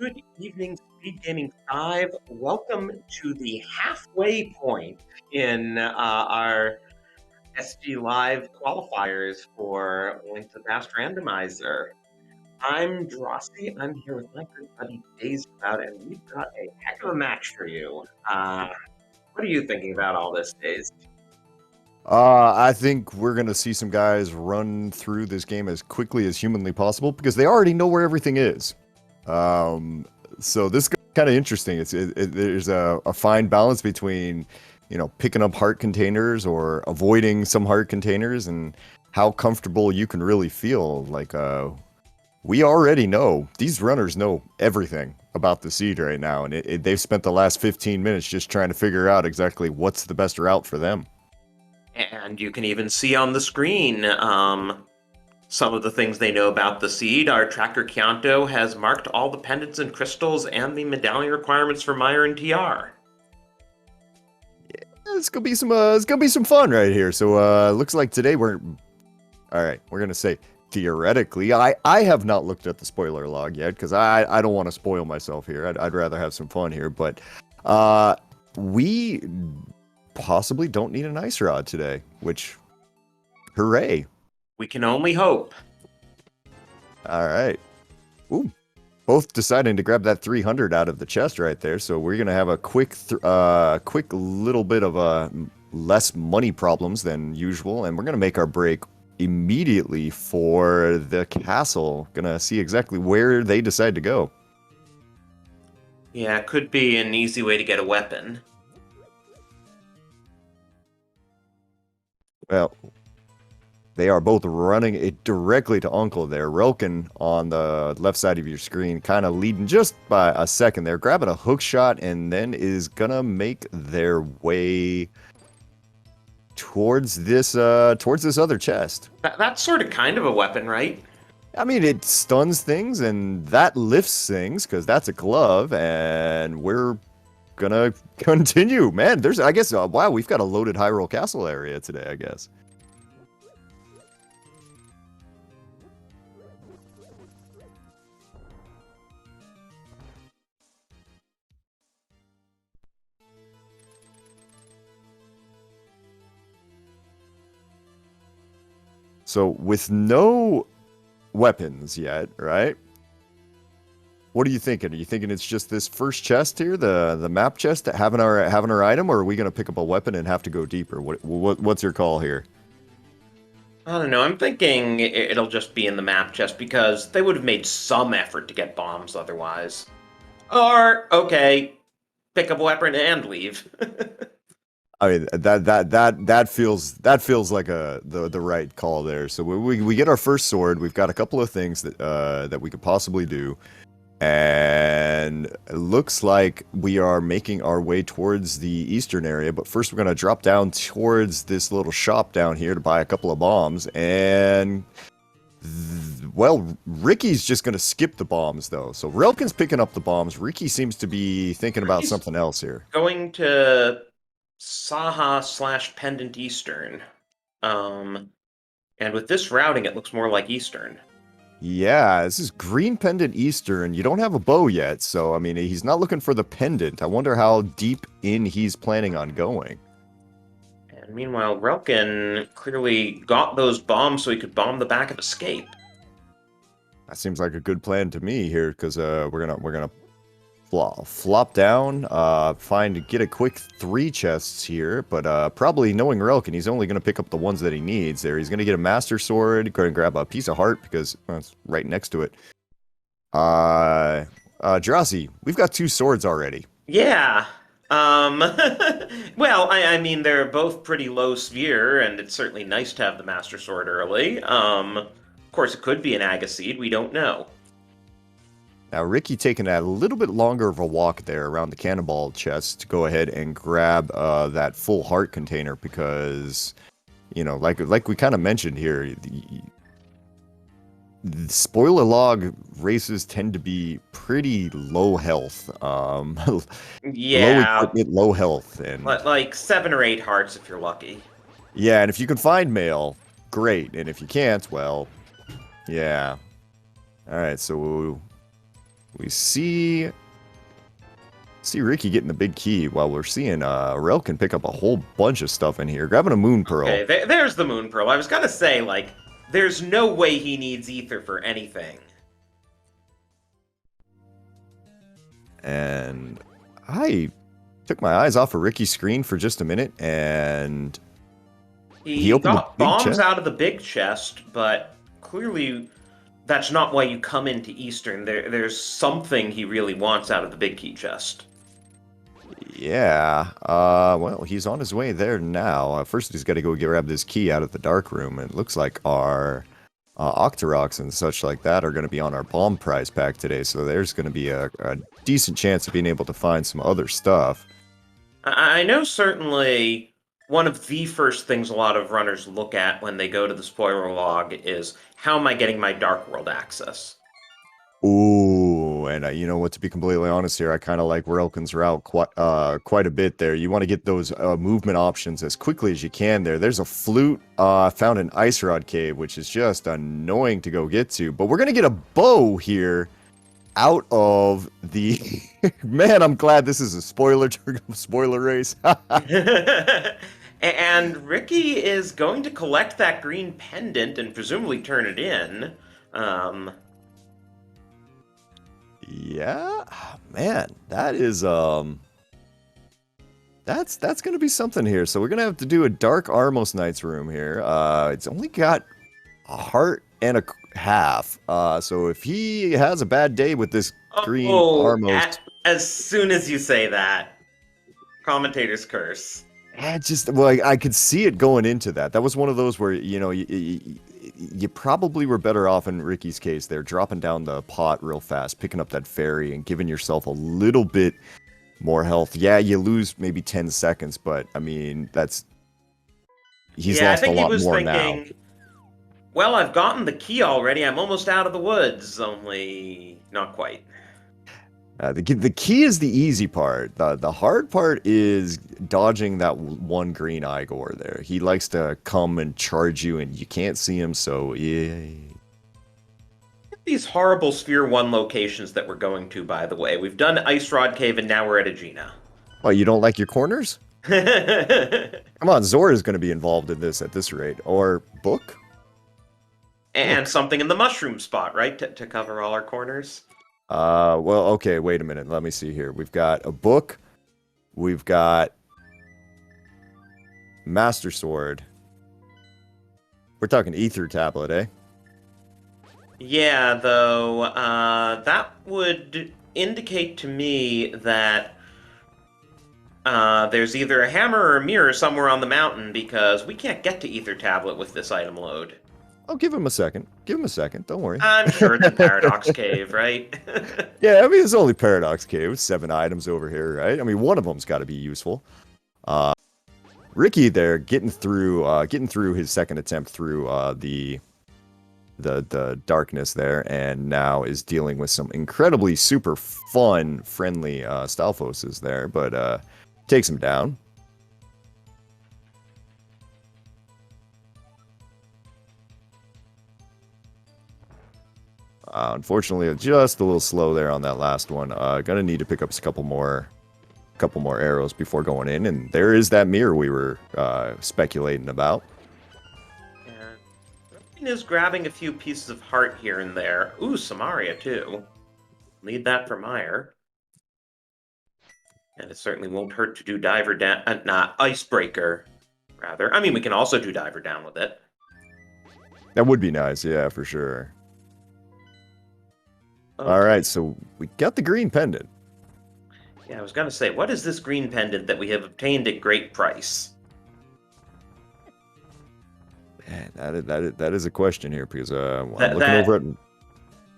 Good evening, SpeedGaming 5. Welcome to the halfway point in our SGLIVE qualifiers for Link to the Past Randomizer. I'm Drossi. I'm here with my good buddy Days Cloud, and we've got a heck of a match for you. What are you thinking about all this, Days? I think we're going to see some guys run through this game as quickly as humanly possible because they already know where everything is. So this is kind of interesting. There's a fine balance between, picking up heart containers or avoiding some heart containers and how comfortable you can really feel. We already know, these runners know everything about the seed right now, and they've spent the last 15 minutes just trying to figure out exactly what's the best route for them. And you can even see on the screen some of the things they know about the seed. Our tracker Chianto has marked all the pendants and crystals and the medallion requirements for Meyer and TR. It's gonna be some fun right here. So looks like today we're gonna say theoretically. I have not looked at the spoiler log yet because I don't want to spoil myself here. I'd rather have some fun here, but we possibly don't need an ice rod today, which hooray. We can only hope. All right. Ooh. Both deciding to grab that 300 out of the chest right there. So we're going to have a quick little bit of less money problems than usual. And we're going to make our break immediately for the castle. Going to see exactly where they decide to go. Yeah, it could be an easy way to get a weapon. Well, they are both running it directly to Uncle there. Relkin on the left side of your screen, kind of leading just by a second there, grabbing a hook shot, and then is gonna make their way towards this other chest. That's sort of kind of a weapon, right? I mean, it stuns things and that lifts things because that's a glove, and we're gonna continue. Man, I guess, wow, we've got a loaded Hyrule Castle area today, I guess. So with no weapons yet, right? What are you thinking? Are you thinking it's just this first chest here, the map chest, having our item, or are we gonna pick up a weapon and have to go deeper? What's your call here? I don't know. I'm thinking it'll just be in the map chest because they would have made some effort to get bombs otherwise. Or, okay, pick up a weapon and leave. I mean, that feels like the right call there. So we get our first sword. We've got a couple of things that we could possibly do, and it looks like we are making our way towards the eastern area. But first, we're gonna drop down towards this little shop down here to buy a couple of bombs. And well, Ricky's just gonna skip the bombs though. So Relkin's picking up the bombs. Ricky seems to be thinking about something else here. Going to Saha / Pendant Eastern. And with this routing, it looks more like Eastern. Yeah, this is Green Pendant Eastern. You don't have a bow yet, so I mean, he's not looking for the pendant. I wonder how deep in he's planning on going. And meanwhile, Relkin clearly got those bombs so he could bomb the back of Escape. That seems like a good plan to me here, because we're gonna flop down, get a quick 3 chests here, but probably knowing Relkin, he's only gonna pick up the ones that he needs there. He's gonna get a Master Sword, go and grab a piece of heart because it's right next to it. Drossi, we've got 2 swords already. Yeah. Well, I mean, they're both pretty low sphere, and it's certainly nice to have the Master Sword early. Of course, it could be an Agaseed, we don't know. Now, Ricky taking a little bit longer of a walk there around the cannonball chest to go ahead and grab that full heart container because, like we kind of mentioned here, the spoiler log races tend to be pretty low health. Yeah. Low equipment, low health. And like 7 or 8 hearts if you're lucky. Yeah, and if you can find mail, great. And if you can't, well, yeah. All right, so we see Ricky getting the big key while we're seeing Relkin pick up a whole bunch of stuff in here, grabbing a moon pearl. Okay, there's the moon pearl. I was gonna say, like, there's no way he needs ether for anything. And I took my eyes off of Ricky's screen for just a minute, and he opened got the big bombs chest. out of the big chest, but clearly that's not why you come into Eastern. There's something he really wants out of the big key chest. Yeah, well, he's on his way there now. First, he's got to go grab this key out of the dark room. It looks like our Octoroks and such like that are going to be on our bomb prize pack today, so there's going to be a decent chance of being able to find some other stuff. I know certainly one of the first things a lot of runners look at when they go to the spoiler log is, how am I getting my Dark World access? Ooh, and you know what, to be completely honest here, I kind of like Relkin's route quite a bit there. You want to get those movement options as quickly as you can there. There's a flute found in Ice Rod Cave, which is just annoying to go get to. But we're going to get a bow here out of the... Man, I'm glad this is a spoiler race. And Ricky is going to collect that green pendant and presumably turn it in. Yeah, man, that is that's gonna be something here. So we're gonna have to do a Dark Armos Knights room here. It's only got a heart and a half. So if he has a bad day with this green Armos, as soon as you say that, commentator's curse. I could see it going into that. That was one of those where, you know, you probably were better off in Ricky's case there, dropping down the pot real fast, picking up that fairy, and giving yourself a little bit more health. Yeah, you lose maybe 10 seconds, but, I mean, he's lost a lot more now. Well, I've gotten the key already. I'm almost out of the woods, only not quite. The key is the easy part. The hard part is dodging that one green Igor there. He likes to come and charge you, and you can't see him, so yeah. These horrible Sphere 1 locations that we're going to, by the way. We've done Ice Rod Cave, and now we're at Aegina. Oh, you don't like your corners? Come on, Zora's going to be involved in this at this rate. Or Book? And something in the mushroom spot, right? To cover all our corners? Well, okay, wait a minute. Let me see here. We've got a book. We've got Master Sword. We're talking Ether Tablet, eh? Yeah, though, that would indicate to me that there's either a hammer or a mirror somewhere on the mountain, because we can't get to Ether Tablet with this item load. I'll give him a second. Give him a second. Don't worry. I'm sure it's a Paradox Cave, right? Yeah, I mean, it's only Paradox Cave. 7 items over here, right? I mean, one of them's got to be useful. Ricky there getting through his second attempt through the darkness there, and now is dealing with some incredibly super fun, friendly Stalfoses there, but takes him down. Unfortunately, just a little slow there on that last one. Gonna need to pick up a couple more arrows before going in, and there is that mirror we were speculating about. And is grabbing a few pieces of heart here and there. Ooh, Samaria too. Need that for Meyer. And it certainly won't hurt to do Diver Down, Icebreaker, rather. I mean, we can also do Diver Down with it. That would be nice, yeah, for sure. Okay. All right, so we got the green pendant. Yeah, I was going to say, what is this green pendant that we have obtained at great price? Man, that is a question here, because I'm looking over at...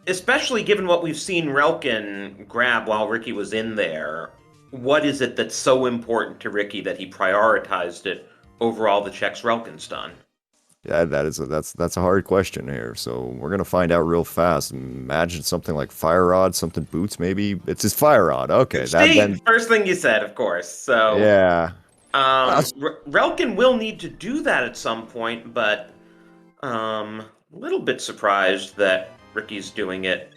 Especially given what we've seen Relkin grab while Ricky was in there, what is it that's so important to Ricky that he prioritized it over all the checks Relkin's done? Yeah, that's a hard question here. So we're gonna find out real fast. Imagine something like Fire Rod, something boots, maybe. It's his Fire Rod. Okay, then first thing you said, of course. So yeah, Relkin will need to do that at some point, but a little bit surprised that Ricky's doing it,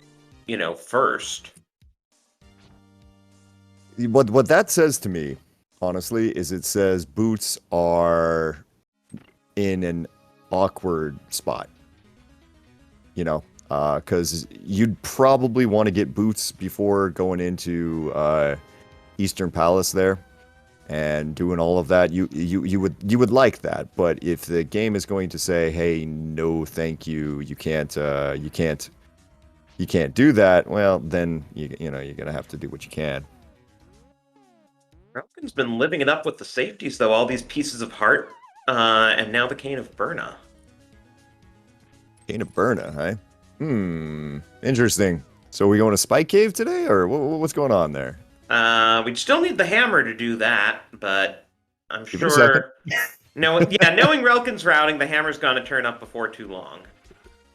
first. what that says to me, honestly, is it says boots are in an awkward spot. You know, because you'd probably want to get boots before going into Eastern Palace there and doing all of that. You would like that, but if the game is going to say, "Hey, no, thank you, you can't do that," well, then you know you're gonna have to do what you can. Relkin's been living it up with the safeties, though. All these pieces of heart, and now the Cane of Burna. Cane of Burna, huh? Interesting. So we going to Spike Cave today, or what's going on there? We'd still need the hammer to do that, but I'm Give it a second. sure. No, yeah, knowing Relkin's routing, the hammer's gonna turn up before too long.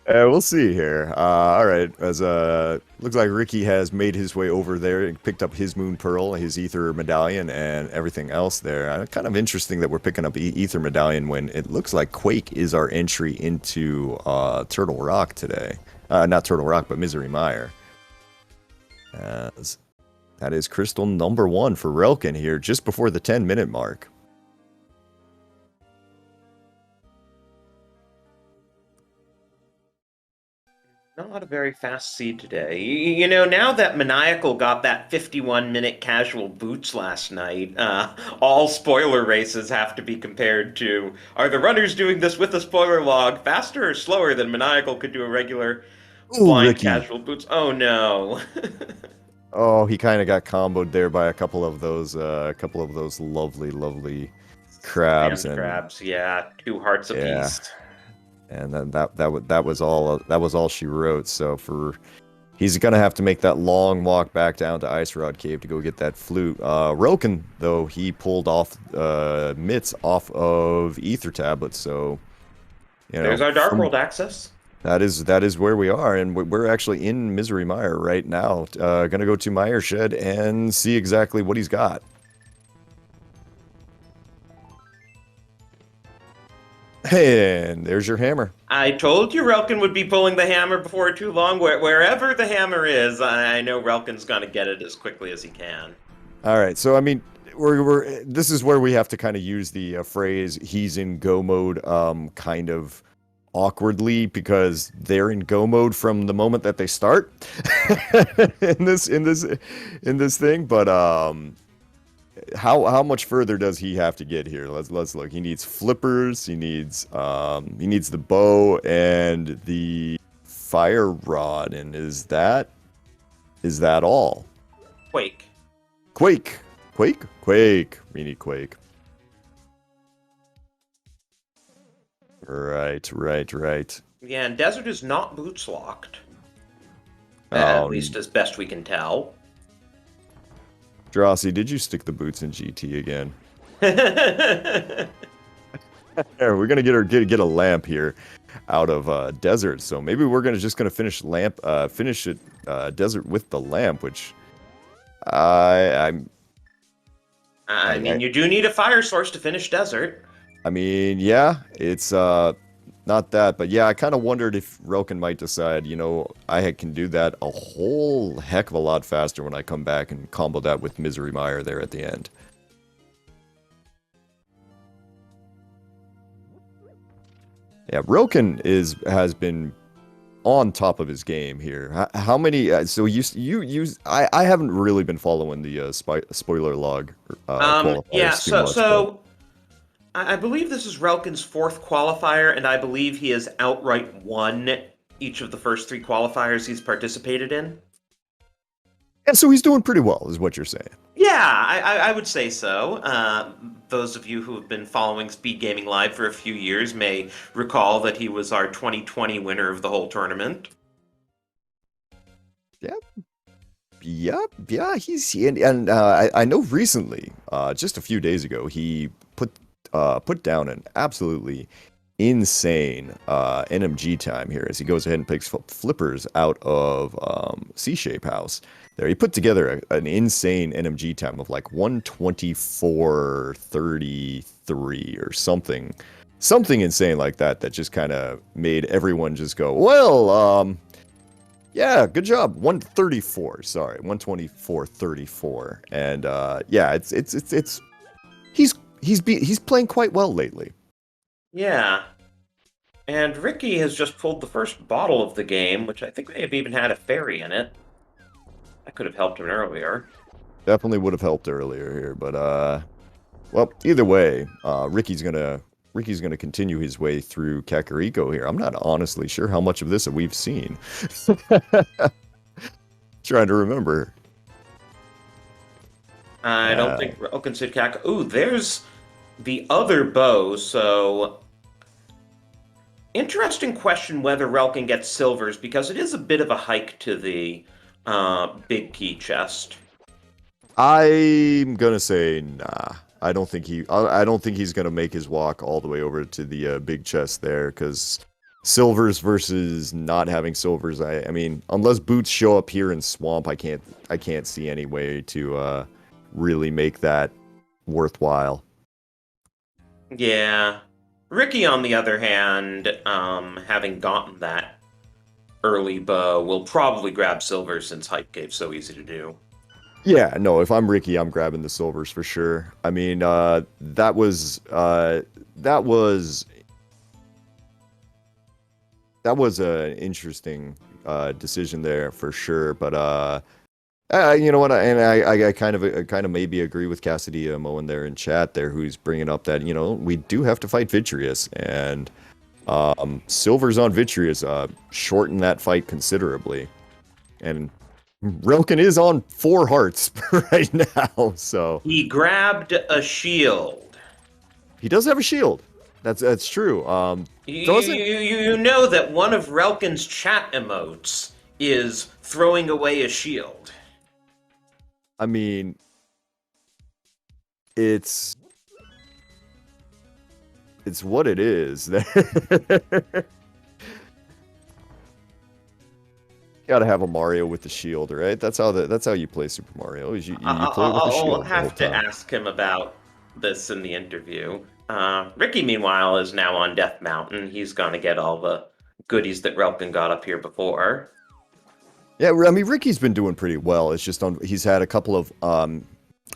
We'll see here. All right, as looks like Ricky has made his way over there and picked up his Moon Pearl, his Ether Medallion, and everything else there. Kind of interesting that we're picking up Ether Medallion when it looks like Quake is our entry into Turtle Rock today. Not Turtle Rock, but Misery Mire. As that is crystal number 1 for Relkin here, just before the 10-minute mark. Not a very fast seed today. You know, now that Maniacal got that 51-minute casual boots last night, all spoiler races have to be compared to, are the runners doing this with a spoiler log faster or slower than Maniacal could do a regular Ooh, blind Ricky. casual boots? Oh no. Oh, he kind of got comboed there by a couple of those lovely crabs. Sand crabs, yeah, 2 hearts apiece. And then that was all she wrote. So he's gonna have to make that long walk back down to Ice Rod Cave to go get that flute. Roken, though, he pulled off mitts off of Ether tablets. So There's our Dark World access. That is where we are, and we're actually in Misery Mire right now. Gonna go to Mire Shed and see exactly what he's got. And there's your hammer. I told you Relkin would be pulling the hammer before too long. Wherever the hammer is, I know Relkin's gonna get it as quickly as he can. All right, so I mean, this is where we have to kind of use the phrase "he's in go mode" kind of awkwardly, because they're in go mode from the moment that they start in this thing. But how much further does he have to get here? Let's look. He needs flippers. He needs the bow and the fire rod. And is that all? Quake. We need Quake. Right. Yeah, and Desert is not boots locked. At least as best we can tell. Drosy, did you stick the boots in GT again? We're gonna get a lamp here out of Desert, so maybe we're just gonna finish it Desert with the lamp, which I mean, you do need a fire source to finish Desert. I mean, yeah, it's not that, but yeah, I kind of wondered if Relkin might decide, I can do that a whole heck of a lot faster when I come back and combo that with Misery Mire there at the end. Yeah, Relkin has been on top of his game here. How many? So I haven't really been following the spoiler log. Yeah, so I believe this is Relkin's 4th qualifier, and I believe he has outright won each of the first 3 qualifiers he's participated in. Yeah, so he's doing pretty well, is what you're saying. Yeah, I would say so. Those of you who have been following SpeedGaming Live for a few years may recall that he was our 2020 winner of the whole tournament. Yeah, he's and I know recently, just a few days ago, he put down an absolutely insane NMG time here as he goes ahead and picks flippers out of C-Shape House. There, he put together an insane NMG time of like 124.33 or something insane like that. That just kind of made everyone just go, well, Yeah, good job. 134. Sorry, 124.34. And yeah, it's he's playing quite well lately. Yeah. And Ricky has just pulled the first bottle of the game, which I think may have even had a fairy in it. That could have helped him earlier. Definitely would have helped earlier here, but well, either way, Ricky's gonna continue his way through Kakariko here. I'm not honestly sure how much of this we've seen. Trying to remember. I don't think Relkin said Kak. Ooh, there's the other bow, so interesting question whether Relkin gets silvers, because it is a bit of a hike to the big key chest. I'm gonna say nah. I don't think he's gonna make his walk all the way over to the big chest there, because silvers versus not having silvers. I mean, unless boots show up here in swamp, I can't see any way to really make that worthwhile. Yeah. Ricky, on the other hand, having gotten that early bow, will probably grab silver since hike game's so easy to do. Yeah, no, if I'm Ricky, I'm grabbing the silvers for sure. I mean, that was an interesting decision there for sure. But you know what? I kind of maybe agree with Cassidy Moen there in chat there, who's bringing up that we do have to fight Vitreous, and silvers on Vitreous shorten that fight considerably, and Relkin is on 4 hearts right now, so He grabbed a shield. he does have a shield. That's true. Doesn't You know that one of Relkin's chat emotes is throwing away a shield. I mean, it's what it is. Gotta have a Mario with the shield, right? That's how you play Super Mario. Is you play with the I'll shield the whole have to time. ask him about this in the interview. Ricky, meanwhile, is now on Death Mountain. He's gonna get all the goodies that Relkin got up here before. Yeah, I mean Ricky's been doing pretty well. It's just he's had a couple of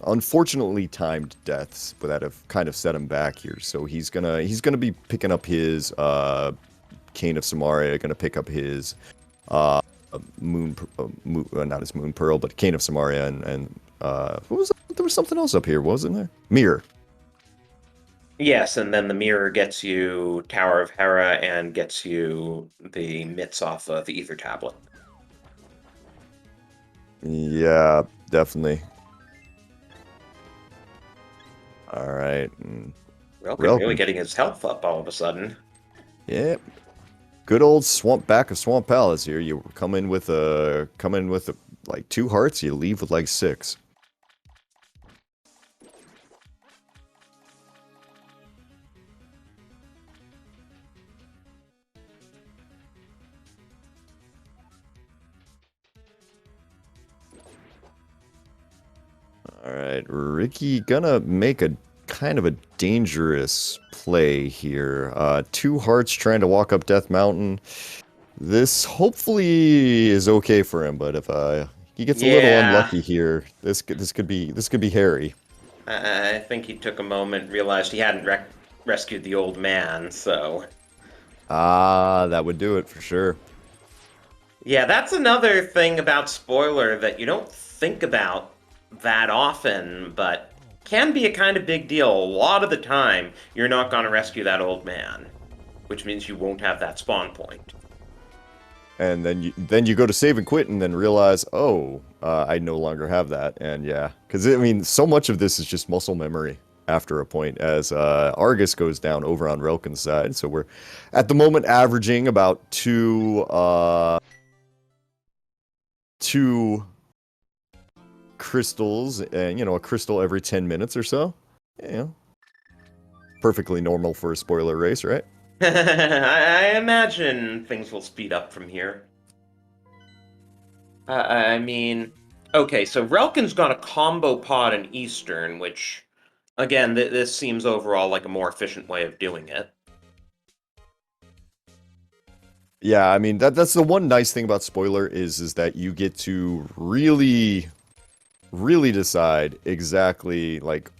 unfortunately timed deaths that have kind of set him back here. So he's gonna be picking up his Cane of Samaria, gonna pick up his not his Moon Pearl, but Cane of Samaria, and what was that? There was something else up here, wasn't there? Mirror. Yes, and then the mirror gets you Tower of Hera and gets you the mitts off of the Ether Tablet. Yeah, definitely. All right. Relkin really getting his health up all of a sudden. Yep. Good old back of Swamp Palace here. You come in with like 2 hearts, you leave with like 6. All right, Ricky gonna make a kind of a dangerous play here. 2 hearts trying to walk up Death Mountain. This hopefully is okay for him, but if he gets a little unlucky here, this could be hairy. I think he took a moment, realized he hadn't rescued the old man, so... That would do it for sure. Yeah, that's another thing about spoiler that you don't think about that often, but can be a kind of big deal. A lot of the time, you're not going to rescue that old man, which means you won't have that spawn point. And then you go to save and quit and then realize, oh, I no longer have that. And yeah, because I mean, so much of this is just muscle memory after a point as Argus goes down over on Relkin's side. So we're at the moment averaging about two crystals, and a crystal every 10 minutes or so. Yeah, perfectly normal for a spoiler race, right? I imagine things will speed up from here. I mean, okay, so Relkin's got a combo pod in Eastern, which, again, this seems overall like a more efficient way of doing it. Yeah, I mean that's the one nice thing about spoiler is that you get to really decide exactly like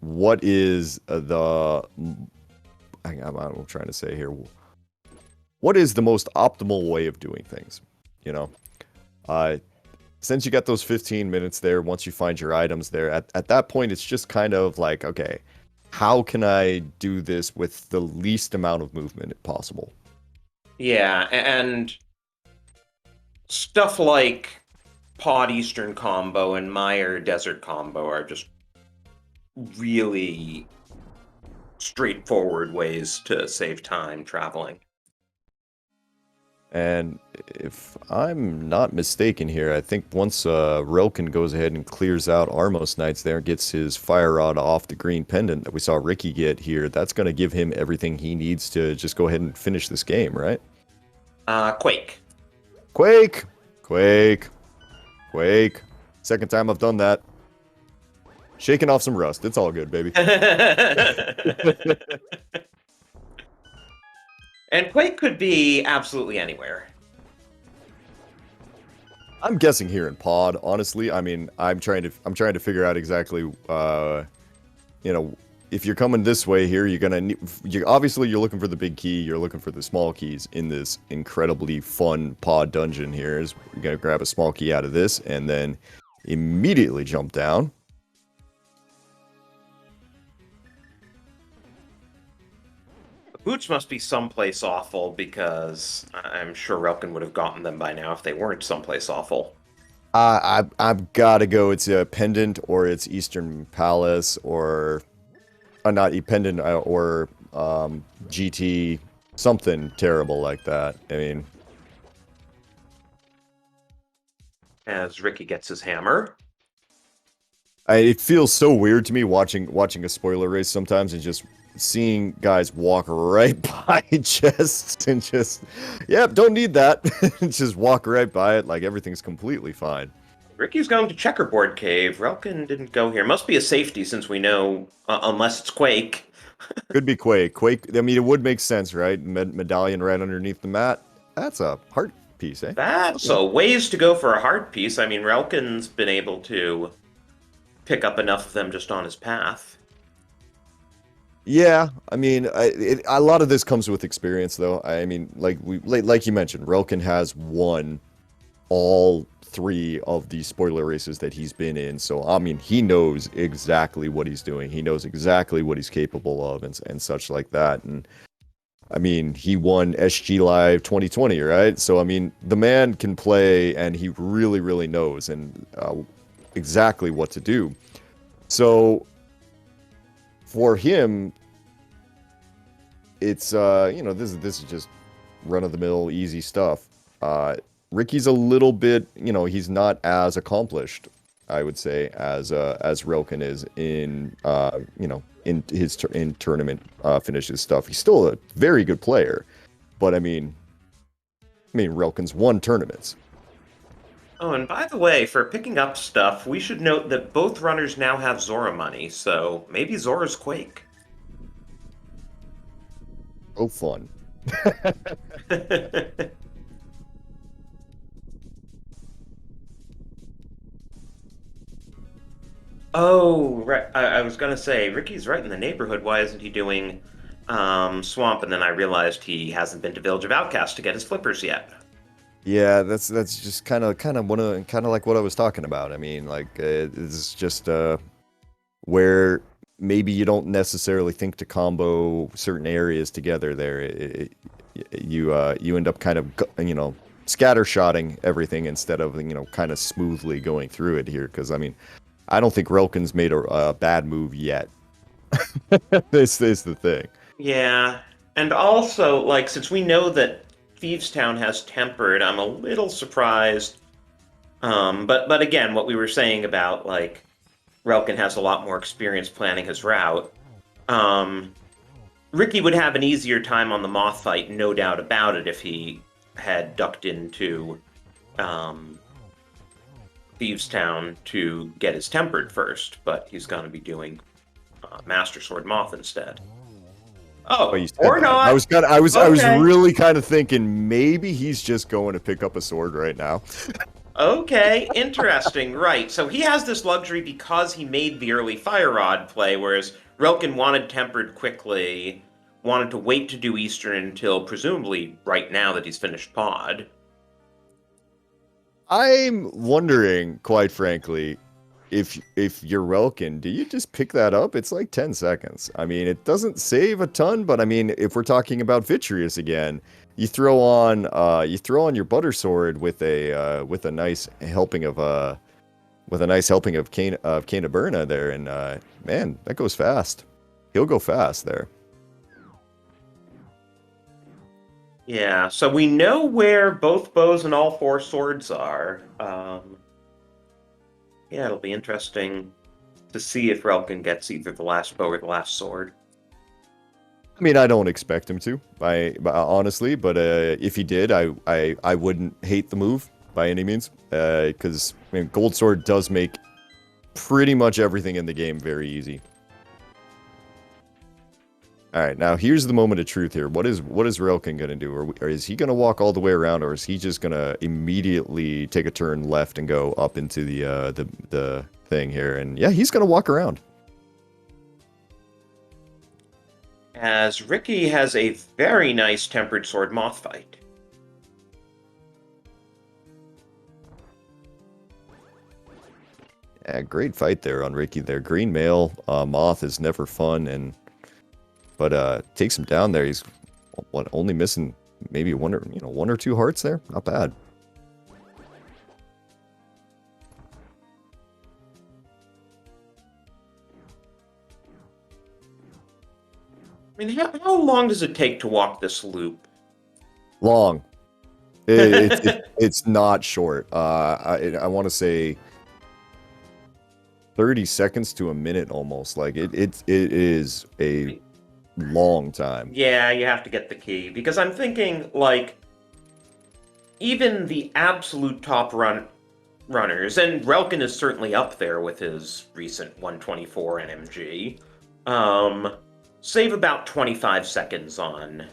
what is I'm trying to say here, what is the most optimal way of doing things, you know? Uh, since you got those 15 minutes there, once you find your items there, at that point, it's just kind of like, okay, how can I do this with the least amount of movement possible? Yeah, and stuff like Pod Eastern combo and Meyer Desert combo are just really straightforward ways to save time traveling. And if I'm not mistaken here, I think once Relkin goes ahead and clears out Armos Knights there, gets his fire rod off the green pendant that we saw Ricky get here, that's going to give him everything he needs to just go ahead and finish this game, right? Quake. Quake! Quake! Quake! Second time I've done that. Shaking off some rust. It's all good, baby. And Quake could be absolutely anywhere. I'm guessing here in pod, honestly. I mean, I'm trying to figure out exactly you know, if you're coming this way here, you're gonna need, obviously you're looking for the big key, you're looking for the small keys in this incredibly fun pod dungeon here. Is you're gonna grab a small key out of this and then immediately jump down. The boots must be someplace awful because I'm sure Relkin would have gotten them by now if they weren't someplace awful. I've got to go. It's a pendant or it's Eastern Palace or not a pendant or GT, something terrible like that. I mean, As Ricky gets his hammer. it feels so weird to me watching a spoiler race sometimes and just seeing guys walk right by chests and just, yep, don't need that. Just walk right by it like everything's completely fine. Ricky's going to Checkerboard Cave. Relkin didn't go here. Must be a safety since we know, unless it's Quake. Could be Quake. Quake, I mean, it would make sense, right? Medallion right underneath the mat. That's a heart piece, eh? That's Okay. a ways to go for a hard piece. I mean, Relkin's been able to pick up enough of them just on his path. Yeah, I mean, a lot of this comes with experience, though. I mean, like you mentioned, Relkin has won all three of the spoiler races that he's been in. So, I mean, he knows exactly what he's doing. He knows exactly what he's capable of and such like that. And I mean, he won SGLIVE 2020, right? So, I mean, the man can play and he really, really knows and exactly what to do. So, for him, it's, this is just run-of-the-mill, easy stuff. Ricky's a little bit, he's not as accomplished, I would say, as Relkin is in, in his in tournament finishes stuff. He's still a very good player, but I mean, Relkin's won tournaments. Oh, and by the way, for picking up stuff, we should note that both runners now have Zora money, so maybe Zora's Quake. Oh, fun. Oh, right. I was gonna say, Ricky's right in the neighborhood. Why isn't he doing Swamp? And then I realized he hasn't been to Village of Outcast to get his flippers yet. Yeah, that's just kind of like what I was talking about. I mean, like it's just where maybe you don't necessarily think to combo certain areas together there. You end up kind of scattershotting everything instead of kind of smoothly going through it here. Because I mean, I don't think Relkin's made a bad move yet. This is the thing. Yeah, and also, like, since we know that Thievestown has tempered, I'm a little surprised. But again, what we were saying about like Relkin has a lot more experience planning his route. Um, Ricky would have an easier time on the Moth fight, no doubt about it, if he had ducked into um, Thievestown to get his tempered first. But he's going to be doing Master Sword Moth instead. Oh, Oh, you said or that. I not. was kind of, I was Okay. really kind of thinking maybe he's just going to pick up a sword right now. Okay, interesting. Right. So he has this luxury because he made the early Fire Rod play, whereas Relkin wanted Tempered quickly, wanted to wait to do Eastern until presumably right now that he's finished Pod. I'm wondering, quite frankly, if you're Relkin, do you just pick that up? It's like 10 seconds. I mean, it doesn't save a ton, but I mean, if we're talking about Vitreous again, you throw on your butter sword with a nice helping of Cane of Burna there, and man, that goes fast. He'll go fast there. Yeah, so we know where both bows and all four swords are. Yeah, it'll be interesting to see if Relkin gets either the last bow or the last sword. I mean, I don't expect him to, honestly, but if he did, I wouldn't hate the move by any means, because I mean, Gold Sword does make pretty much everything in the game very easy. All right, now here's the moment of truth here. What is Relkin gonna do? Or is he gonna walk all the way around, or is he just gonna immediately take a turn left and go up into the thing here? And yeah, he's gonna walk around. As Ricky has a very nice Tempered Sword Moth fight. Yeah, great fight there on Ricky there. Green Mail, Moth is never fun, but takes him down there. He's only missing maybe one or two hearts there. Not bad. I mean, how long does it take to walk this loop? Long. It's not short. I want to say 30 seconds to a minute almost. Like it is a long time. Yeah, you have to get the key. Because I'm thinking, like, even the absolute top runners, and Relkin is certainly up there with his recent 124 NMG, save about 25 seconds on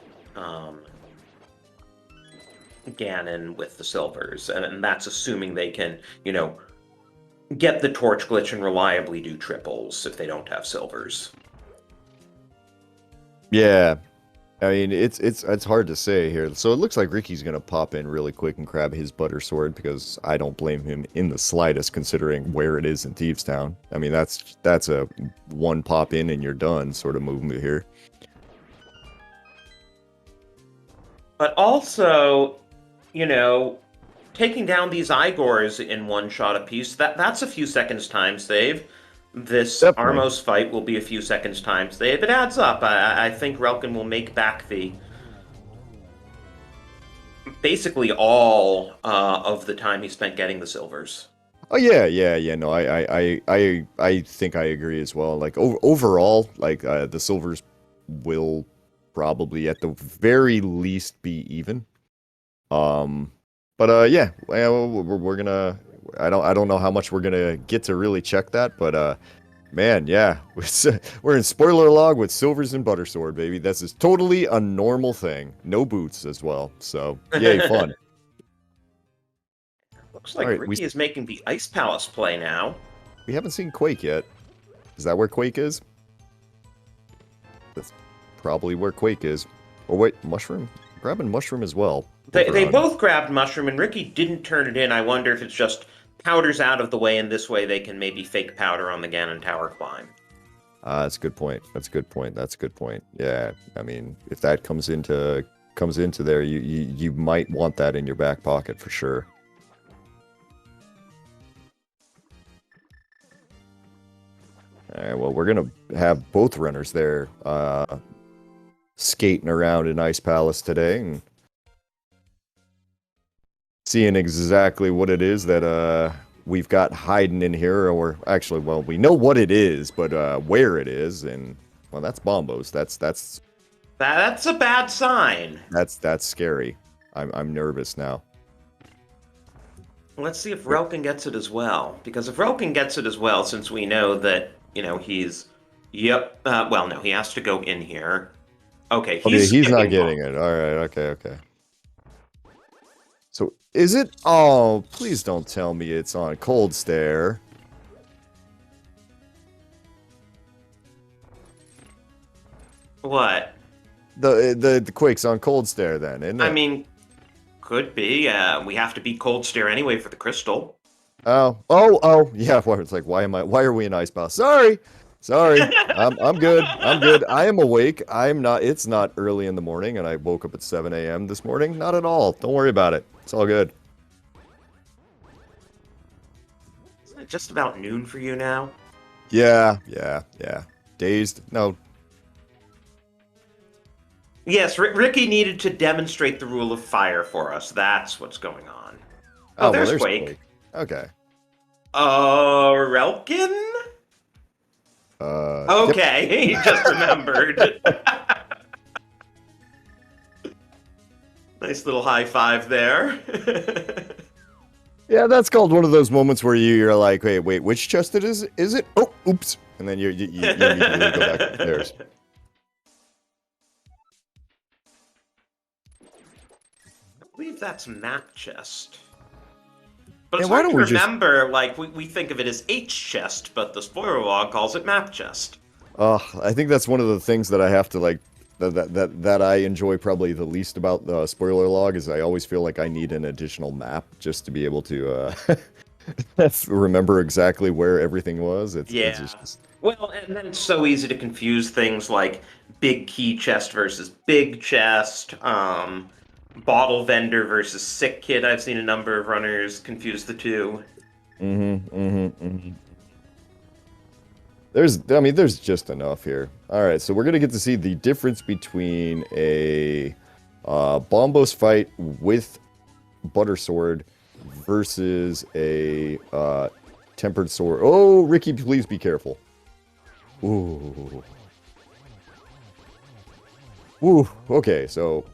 Ganon with the silvers. And that's assuming they can, get the torch glitch and reliably do triples if they don't have silvers. Yeah. I mean, it's hard to say here. So it looks like Ricky's gonna pop in really quick and grab his butter sword, because I don't blame him in the slightest, considering where it is in Thieves Town. I mean, that's a one pop in and you're done sort of movement here. But also, taking down these Igors in one shot apiece, that's a few seconds time save. This Definitely. Armos fight will be a few seconds time save. It adds up. I think Relkin will make back basically all of the time he spent getting the silvers. Oh yeah. No, I think I agree as well. Like overall, like the silvers will probably at the very least be even. But yeah, well, we're gonna. I don't know how much we're gonna get to really check that, but man, yeah, we're in spoiler log with silvers and butter sword, baby. This is totally a normal thing. No boots as well, so yay, fun. Looks All like right, we Ricky is making the Ice Palace play now. we haven't seen Quake yet. Is that where Quake is? That's probably where Quake is. Or wait, Mushroom? Grabbing Mushroom as well. They both grabbed Mushroom, and Ricky didn't turn it in. I wonder if it's just Powder's out of the way, and this way they can maybe fake Powder on the Ganon Tower climb. That's a good point. That's a good point. That's a good point. Yeah, I mean, if that comes into there, you might want that in your back pocket for sure. All right, well, we're gonna have both runners there, skating around in Ice Palace today and seeing exactly what it is that we've got hiding in here, or actually, well, we know what it is, but where it is, and well, that's Bombos. That's a bad sign. That's scary. I'm nervous now. Let's see if Relkin gets it as well. Because if Relkin gets it as well, since we know that, he's... Yep. Well, no, he has to go in here. Okay, Oh, yeah, he's he's not skipping getting bomb. it. All right, okay. So, is it... Oh, please don't tell me it's on Cold Stare. What? The Quake's on Cold Stare then, isn't I it? mean, could be. We have to beat Cold Stare anyway for the crystal. Oh, yeah. Well, it's like, why are we in Icebound? Sorry. I'm good. I am awake. I'm not. It's not early in the morning, and I woke up at 7 a.m. this morning. Not at all. Don't worry about it. It's all good. Isn't it just about noon for you now? Yeah. Dazed? No. Yes, Ricky needed to demonstrate the rule of fire for us. That's what's going on. Oh, Oh, well, there's there's Quake. Quake. Okay. Relkin? Yep. Okay, he just remembered. Nice little high five there. Yeah, that's called one of those moments where you're like, wait, which chest it is? Is it? Oh, oops. And then you immediately go back upstairs. I believe that's map chest. But it's Why hard don't to we just... remember, like, we think of it as H chest, but the spoiler log calls it map chest. I think that's one of the things that I have to like that I enjoy probably the least about the spoiler log is I always feel like I need an additional map just to be able to remember exactly where everything was. It's just... Well, and then it's so easy to confuse things like big key chest versus big chest, bottle vendor versus sick kid. I've seen a number of runners confuse the two. There's just enough here. All right, so we're gonna get to see the difference between a Bombos fight with Butter Sword versus a Tempered Sword. Oh, Ricky, please be careful. Ooh. Okay, so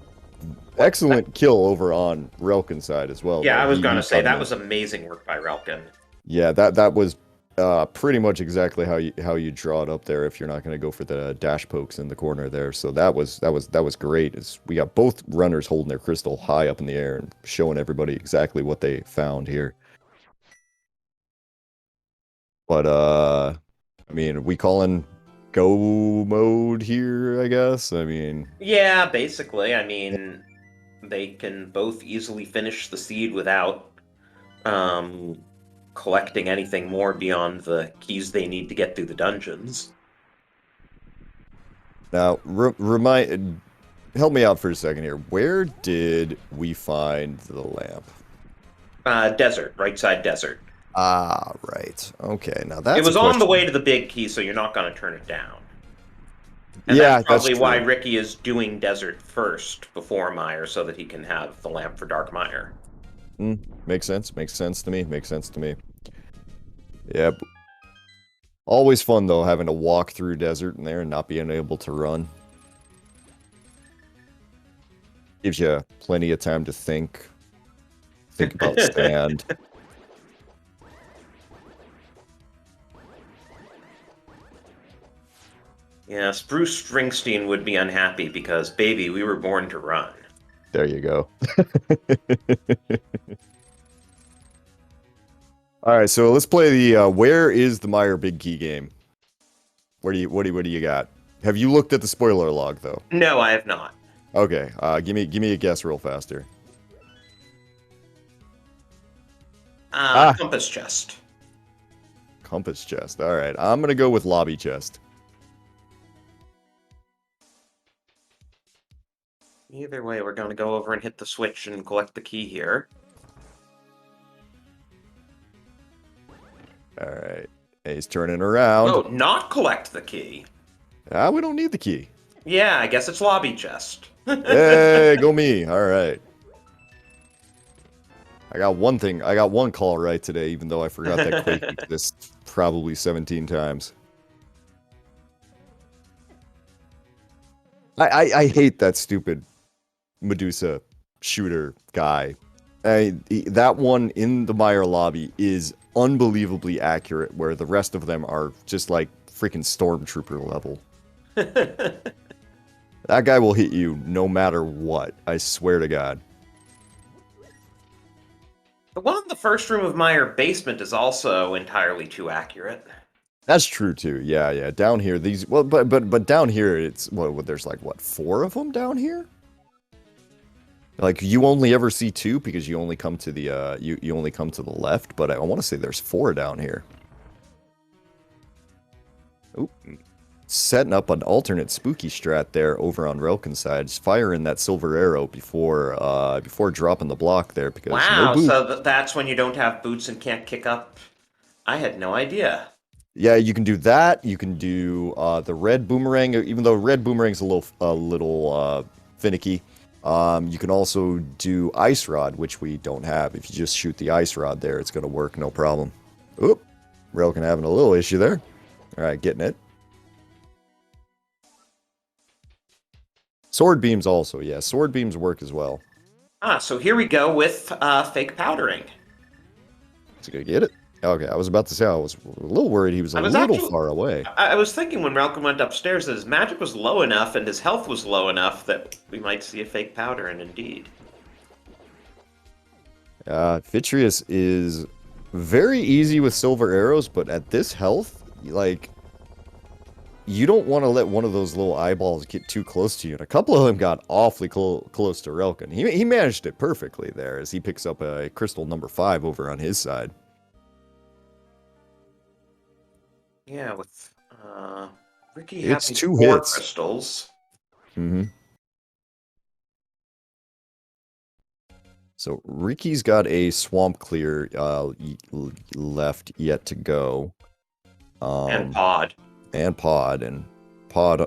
excellent kill over on Relkin's side as well. Yeah, Though. I was gonna He say got him that in. was amazing work by Relkin. Yeah, that was pretty much exactly how you draw it up there if you're not going to go for the dash pokes in the corner there. So that was great. We got both runners holding their crystal high up in the air and showing everybody exactly what they found here. But I mean, we calling go mode here, I guess. I mean, Yeah, basically. I mean, they can both easily finish the seed without um, collecting anything more beyond the keys they need to get through the dungeons. now help me out for a second here. Where did we find the lamp? Desert, right side desert. Ah, right. Okay, now It that's a was on the question. way to the big key, so you're not going to turn it down. And that's Yeah, that's probably why true. Ricky is doing desert first before Meyer, so that he can have the lamp for Dark Meyer. Makes sense. Makes sense to me. Makes sense to me. Yep. Always fun, though, having to walk through desert in there and not being able to run. Gives you plenty of time to think. Think about stand. Yes, Bruce Springsteen would be unhappy because, baby, we were born to run. There you go. All right, so let's play the where is the Meyer Big Key game? What do you got? Have you looked at the spoiler log though? No, I have not. Okay, give me a guess real faster. Compass chest. Compass chest. All right, I'm gonna go with lobby chest. Either way, we're going to go over and hit the switch and collect the key here. All right, he's turning around. Oh, not collect the key. We don't need the key. Yeah, I guess it's lobby chest. Hey, go me. All right. I got one call right today, even though I forgot that Quake exists probably 17 times. I hate that stupid Medusa shooter guy. That one in the Meyer lobby is unbelievably accurate, where the rest of them are just like freaking stormtrooper level. That guy will hit you no matter what. I swear to God. The one in the first room of Meyer basement is also entirely too accurate. That's true too. Yeah, yeah. Down here, these but down here, it's what there's like what 4 of them down here. Like you only ever see 2 because you only come to the you only come to the left. But I want to say there's 4 down here. Oop. Setting up an alternate spooky strat there over on Relkin's side. Just firing that silver arrow before dropping the block there because no Wow, boot. so that's when you don't have boots and can't kick up. I had no idea. Yeah, you can do that. You can do the red boomerang, even though red boomerang's a little finicky. You can also do ice rod, which we don't have. If you just shoot the ice rod there, it's going to work no problem. Oop, Relkin having a little issue there. All right, getting it. Sword beams also, yeah. Sword beams work as well. Ah, so here we go with fake powdering. Is he gonna get it? Okay, I was about to say I was a little worried he was a little far away. I was thinking when Malcolm went upstairs that his magic was low enough and his health was low enough that we might see a fake powder, and indeed. Vitrius is very easy with silver arrows, but at this health, like, you don't want to let one of those little eyeballs get too close to you. And a couple of them got awfully close to Relkin. He managed it perfectly there as he picks up a crystal number 5 over on his side. Yeah, with Ricky It's having 2 4 hits. crystals. Mm-hmm. So Ricky's got a swamp clear left yet to go. And Pod. And Pod,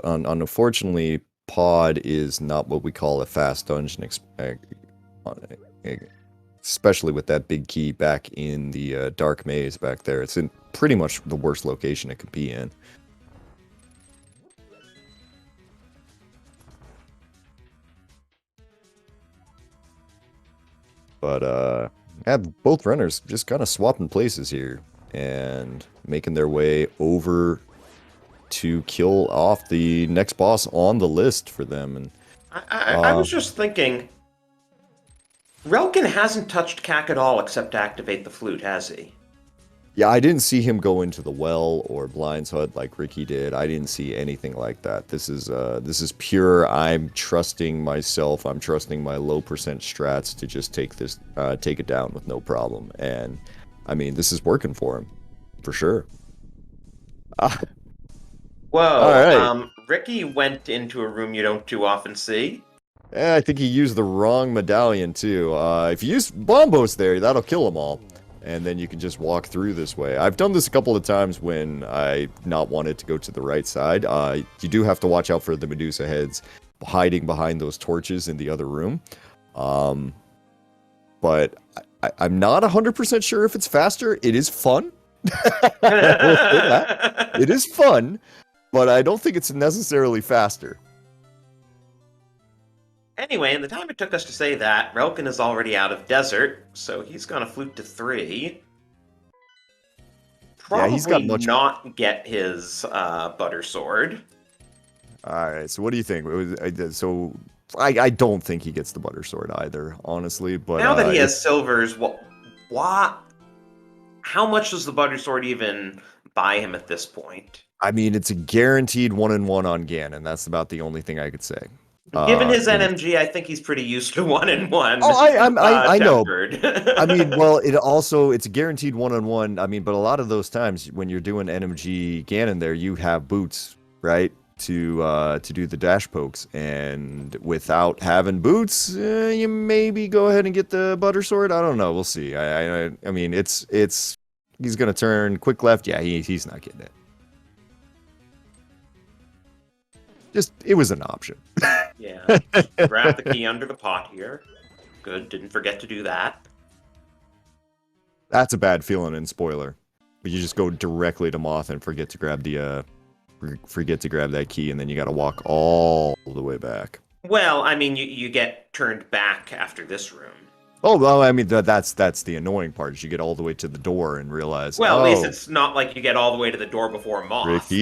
unfortunately, Pod is not what we call a fast dungeon, especially with that big key back in the dark maze back there. It's in pretty much the worst location it could be in. But have both runners just kind of swapping places here and making their way over to kill off the next boss on the list for them. And I was just thinking, Relkin hasn't touched Kak at all except to activate the flute, has he? yeah, I didn't see him go into the well or Blind's Hut like Ricky did. I didn't see anything like that. This is pure. I'm trusting myself. I'm trusting my low percent strats to just take it down with no problem. And I mean, this is working for him, for sure. Whoa, all right. Ricky went into a room you don't too often see. I think he used the wrong medallion, too. If you use Bombos there, that'll kill them all. And then you can just walk through this way. I've done this a couple of times when I not wanted to go to the right side. You do have to watch out for the Medusa heads hiding behind those torches in the other room. But I'm not 100% sure if it's faster. It is fun. It is fun. But I don't think it's necessarily faster. Anyway, in the time it took us to say that, Relkin is already out of desert, so he's gonna flute to 3. Probably he's got not get his butter sword. Alright, so what do you think? So I don't think he gets the butter sword either, honestly. But now that he has silvers, what? How much does the butter sword even buy him at this point? I mean, it's a guaranteed 1-in-1 on Ganon. That's about the only thing I could say. Given his NMG, I think he's pretty used to 1-in-1. Oh, I know. I mean, well, it's a guaranteed 1-on-1. I mean, but a lot of those times when you're doing NMG Ganon there, you have boots, right? To do the dash pokes, and without having boots, you maybe go ahead and get the butter sword. I don't know. We'll see. I mean, it's he's gonna turn quick left. Yeah, he's not getting it. Just, it was an option. Yeah. Grab the key under the pot here. Good, didn't forget to do that. That's a bad feeling in spoiler. But you just go directly to Moth and forget to grab that key, and then you gotta walk all the way back. Well, I mean, you get turned back after this room. Oh, well, I mean, that's the annoying part, is you get all the way to the door and realize, well, at least it's not like you get all the way to the door before Moth.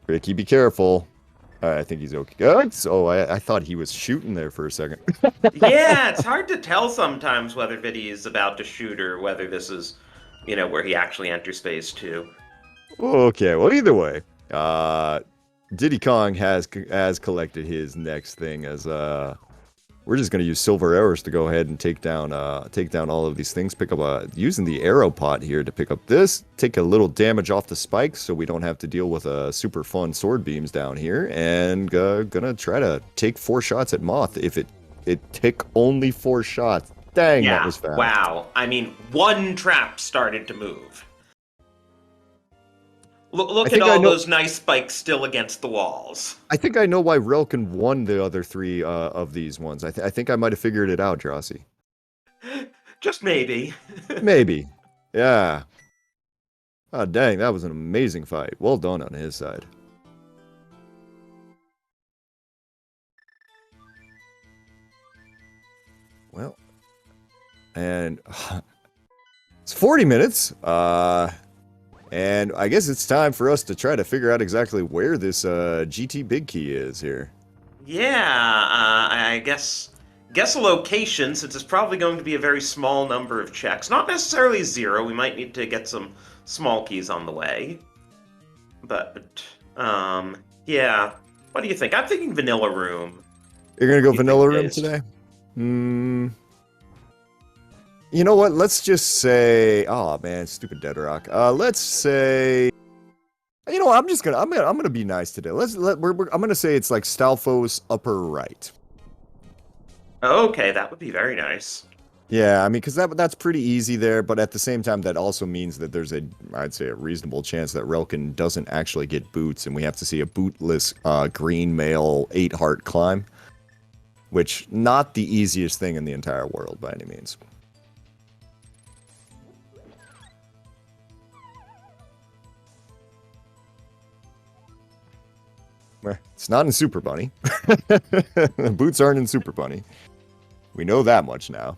Ricky, be careful. I think he's okay. Good. So I thought he was shooting there for a second. Yeah, it's hard to tell sometimes whether Viddy is about to shoot or whether this is, where he actually enters phase two. Okay, well, either way, Diddy Kong has collected his next thing as we're just gonna use silver arrows to go ahead and take down all of these things. Pick up using the arrow pot here to pick up this, take a little damage off the spikes so we don't have to deal with super fun sword beams down here, and gonna try to take 4 shots at Moth. If it took only 4 shots, dang, that was fast. Wow. I mean, one trap started to move. Look at all those nice spikes still against the walls. I think I know why Relkin won the other 3 of these ones. I think I might have figured it out, Jossie. Just maybe. Maybe. Yeah. Oh, dang, that was an amazing fight. Well done on his side. Well, and it's 40 minutes. And I guess it's time for us to try to figure out exactly where this GT Big Key is here. Yeah, I guess a location, since it's probably going to be a very small number of checks. Not necessarily 0. We might need to get some small keys on the way. But yeah. What do you think? I'm thinking vanilla room. You're gonna go vanilla room today? You know what? Let's just say, oh man, stupid Dead Rock. Let's say, you know what? I'm gonna be nice today. I'm gonna say it's like Stalfo's upper right. Okay, that would be very nice. Yeah, I mean, because that's pretty easy there, but at the same time, that also means that there's I'd say a reasonable chance that Relkin doesn't actually get boots, and we have to see a bootless green male 8-heart climb, which not the easiest thing in the entire world by any means. It's not in Super Bunny. The boots aren't in Super Bunny. We know that much now.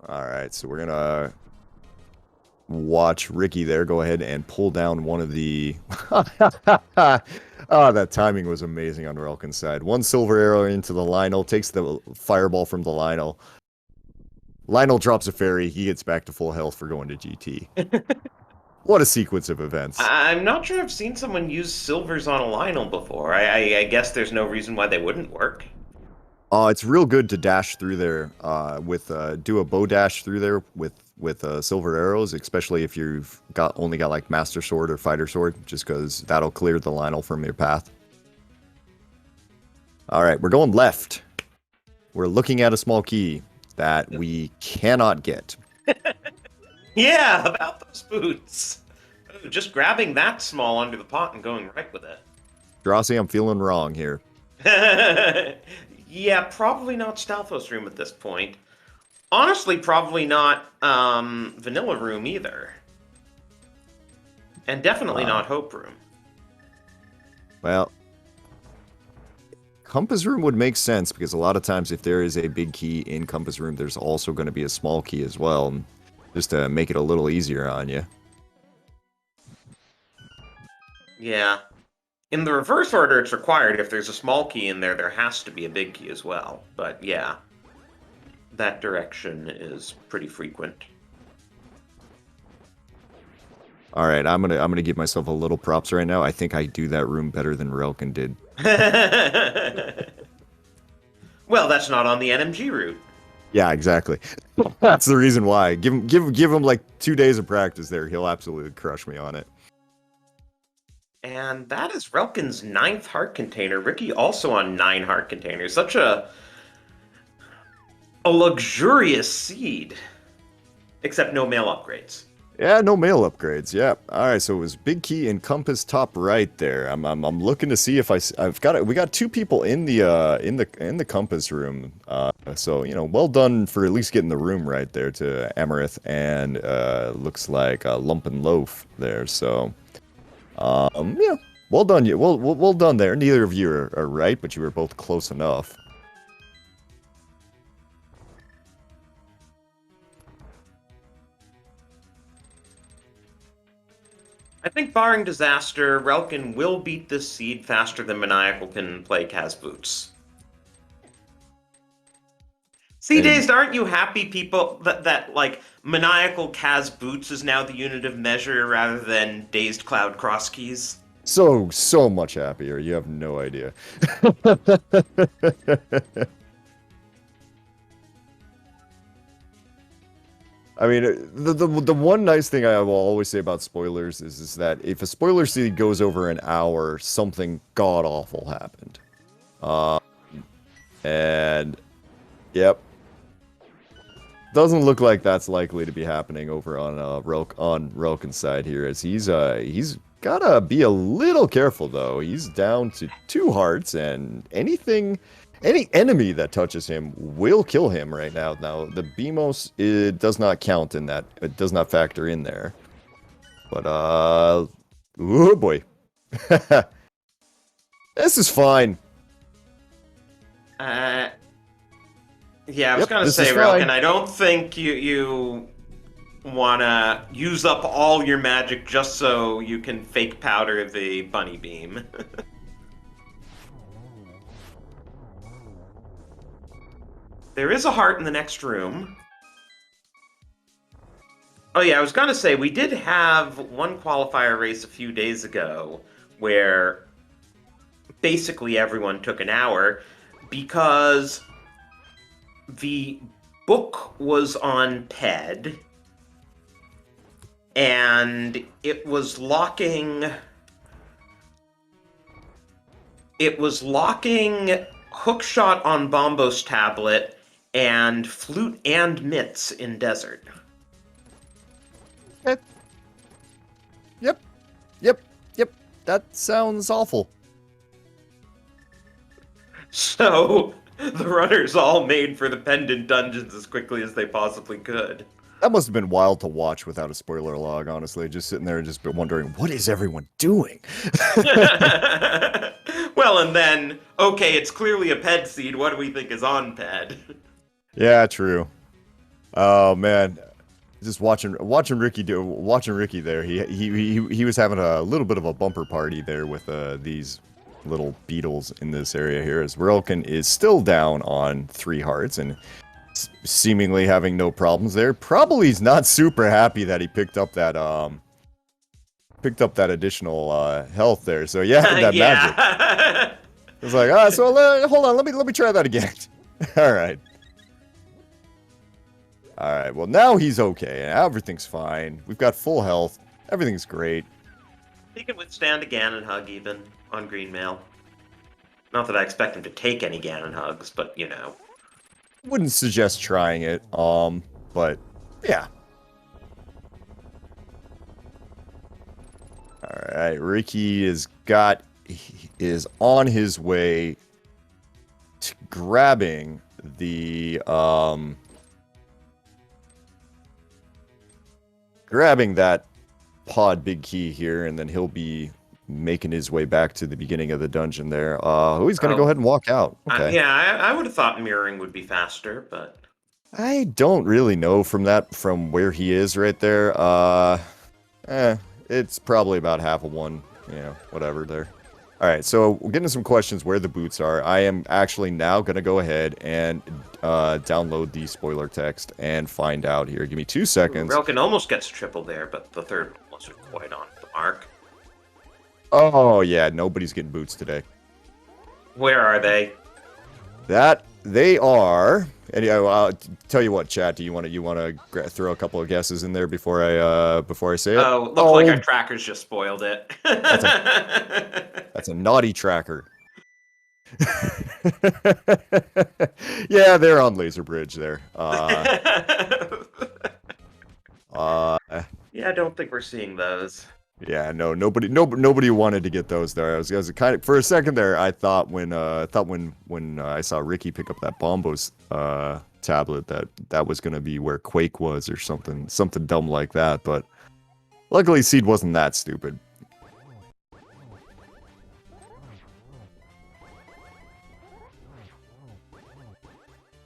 Alright, so we're gonna watch Ricky there go ahead and pull down one of the... Oh, that timing was amazing on Relkin's side. 1 silver arrow into the Lionel, takes the fireball from the Lionel. Lionel drops a fairy, he gets back to full health for going to GT. What a sequence of events. I'm not sure I've seen someone use silvers on a Lionel before. I guess there's no reason why they wouldn't work. It's real good to dash through there do a bow dash through there with silver arrows, especially if you've only got like Master Sword or Fighter Sword, just because that'll clear the Lionel from your path. All right, we're going left. We're looking at a small key that we cannot get. Yeah, about those boots. Just grabbing that small under the pot and going right with it. Drosy, I'm feeling wrong here. Yeah, probably not Stalfos room at this point. Honestly, probably not vanilla room either. And definitely not hope room. Well, compass room would make sense because a lot of times if there is a big key in compass room, there's also going to be a small key as well, just to make it a little easier on you. Yeah. In the reverse order, it's required. If there's a small key in there, there has to be a big key as well. But yeah, that direction is pretty frequent. All right, I'm gonna give myself a little props right now. I think I do that room better than Relkin did. Well, that's not on the NMG route. Yeah, exactly. That's the reason why. Give him like 2 days of practice there. He'll absolutely crush me on it. And that is Relkin's 9th heart container. Ricky also on 9 heart containers. Such a luxurious seed. Except no mail upgrades. Yeah, no mail upgrades. Yeah. All right. So it was big key and compass top right there. I'm looking to see if I've got it. We got 2 people in the compass room. So well done for at least getting the room right there to Amarith and looks like Lump and Loaf there. So yeah, well done. You well done there. Neither of you are right, but you were both close enough. I think barring disaster, Relkin will beat this seed faster than Maniacal can play Kaz Boots. See, And Dazed, aren't you happy people that like Maniacal Kaz Boots is now the unit of measure rather than Dazed Cloud Cross Keys? so much happier. You have no idea. I mean, the one nice thing I will always say about spoilers is that if a spoiler seed goes over an hour, something god awful happened. And yep, doesn't look like that's likely to be happening over on Relkin's side here, as he's gotta be a little careful though. He's down to 2 hearts, and any enemy that touches him will kill him right now. Now the BMOS, it does not count in that. It does not factor in there. But oh boy, this is fine. Yeah, I was gonna say, Relkin, I don't think you wanna use up all your magic just so you can fake powder the bunny beam. There is a heart in the next room. Oh yeah, I was gonna say, we did have one qualifier race a few days ago where basically everyone took an hour because the book was on PED and it was locking Hookshot on Bombos tablet and Flute and Mitts in Desert. Yep. That sounds awful. So the runners all made for the pendant dungeons as quickly as they possibly could. That must have been wild to watch without a spoiler log, honestly. Just sitting there and just wondering, what is everyone doing? Well, and then, okay, it's clearly a PED seed. What do we think is on PED? Yeah, true. Oh man, just watching Ricky there. He was having a little bit of a bumper party there with these little beetles in this area here, as Relkin is still down on 3 hearts and seemingly having no problems there. Probably he's not super happy that he picked up that additional health there. So yeah, that magic. It's like, hold on, let me try that again. All right. Alright, well now he's okay. Everything's fine. We've got full health. Everything's great. He can withstand a Ganon hug even on green mail. Not that I expect him to take any Ganon hugs, but you know. Wouldn't suggest trying it, but yeah. Alright, Ricky is on his way to grabbing the grabbing that pod big key here, and then he'll be making his way back to the beginning of the dungeon there. He's gonna go ahead and walk out. Okay. Yeah, I would have thought mirroring would be faster, but I don't really know from where he is right there. It's probably about half of one, whatever there. All right, so we're getting some questions where the boots are. I am actually now going to go ahead and download the spoiler text and find out here. Give me 2 seconds. Relkin almost gets triple there, but the third wasn't quite on the mark. Oh, yeah, nobody's getting boots today. Where are they? They are. Anyway, I'll tell you what, chat. Do you want to throw a couple of guesses in there before I say it? Oh, looks like our trackers just spoiled it. That's a naughty tracker. Yeah, they're on Laser Bridge there. Yeah, I don't think we're seeing those. Yeah, no, nobody wanted to get those there. I was kind of, for a second there, I thought when I saw Ricky pick up that Bombos tablet that was gonna be where Quake was or something dumb like that. But luckily, Seed wasn't that stupid.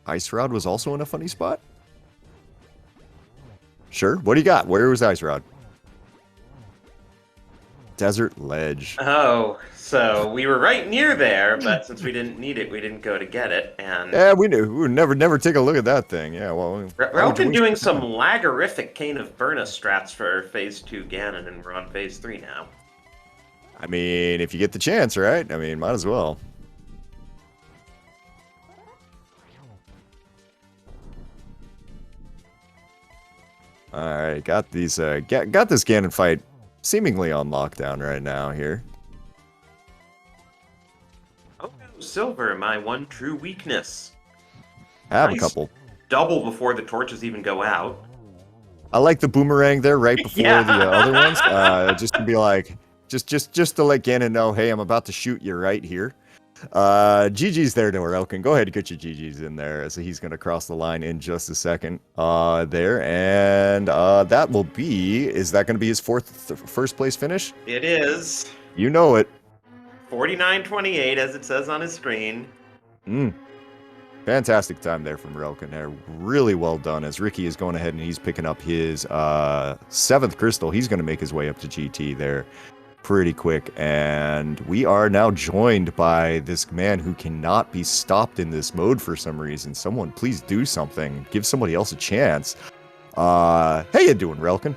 Ice Rod was also in a funny spot. Sure. What do you got? Where was Ice Rod? Desert ledge. Oh, so we were right near there, but since we didn't need it, we didn't go to get it. And Yeah, we knew. We would never take a look at that thing. Yeah, well, why would you Relkin waste doing your some time? lagorific Cane of Burna strats for Phase 2 Ganon, and we're on Phase 3 now. I mean, if you get the chance, right? I mean, might as well. All right, got these. Got this Ganon fight seemingly on lockdown right now here. Oh no, Silver, my one true weakness. I have a Nice couple. double before the torches even go out. I like the boomerang there right before the other ones, just to be like, just to let Ganon know, hey, I'm about to shoot you right here. GG's there to Elkin. Go ahead and get your GG's in there. So he's gonna cross the line in just a second. There, and that will be. Is that gonna be his first place finish? It is You know it. 49-28, as it says on his screen. Fantastic time there from Relkin there. Really well done as Ricky is going ahead and he's picking up his 7th crystal. He's going to make his way up to GT there pretty quick. And we are now joined by this man who cannot be stopped in this mode for some reason. Someone please do something. Give somebody else a chance. How you doing, Relkin?